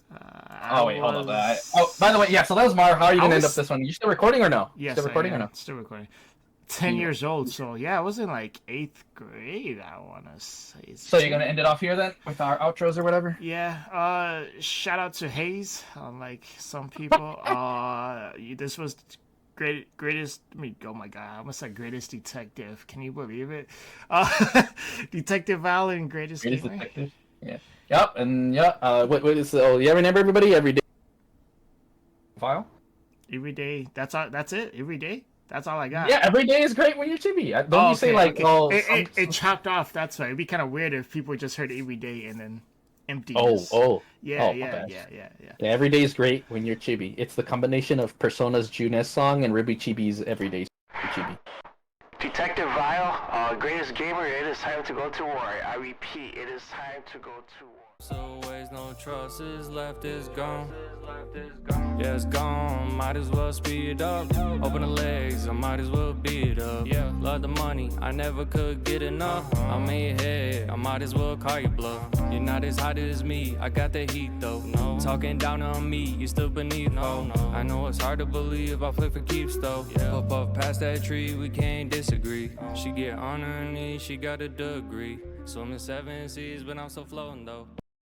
Wait, hold up. Oh, by the way, yeah. So that was Mar. How are you gonna end up this one? You still recording or no? Yes, still recording or no? Still recording. 10 years old, so yeah, I was in like 8th grade. I wanna say. So you're gonna end it off here then with our outros or whatever? Yeah. Shout out to Haze. Unlike some people, this was greatest. I mean, oh my god, I almost said greatest detective. Can you believe it? Detective Allen, greatest detective. Yeah. Yep. And yeah. What is? Oh, yeah. Remember everybody every day. File. Every day. That's all. That's it. Every day. That's all I got. Yeah, every day is great when you're chibi. Don't you say like, okay. It chopped off. That's why it'd be kind of weird if people just heard every day and then emptiness. Yeah. Every day is great when you're chibi. It's the combination of Persona's Junes song and Ruby Chibi's Everyday Chibi. Detective Vile, greatest gamer, it is time to go to war. I repeat, it is time to go to war. So ways no trust is left is gone. Yeah, it's gone. Might as well speed up. Open the legs, I might as well beat up. Yeah, love the money, I never could get enough. I'm in your head, I might as well call you bluff. You're not as hot as me, I got the heat though. No, talking down on me, you still beneath. No, I know it's hard to believe I play for keeps though. Yeah, up past that tree, we can't disagree. She get on her knees, she got a degree. Swimming 7 seas, but I'm still floating though.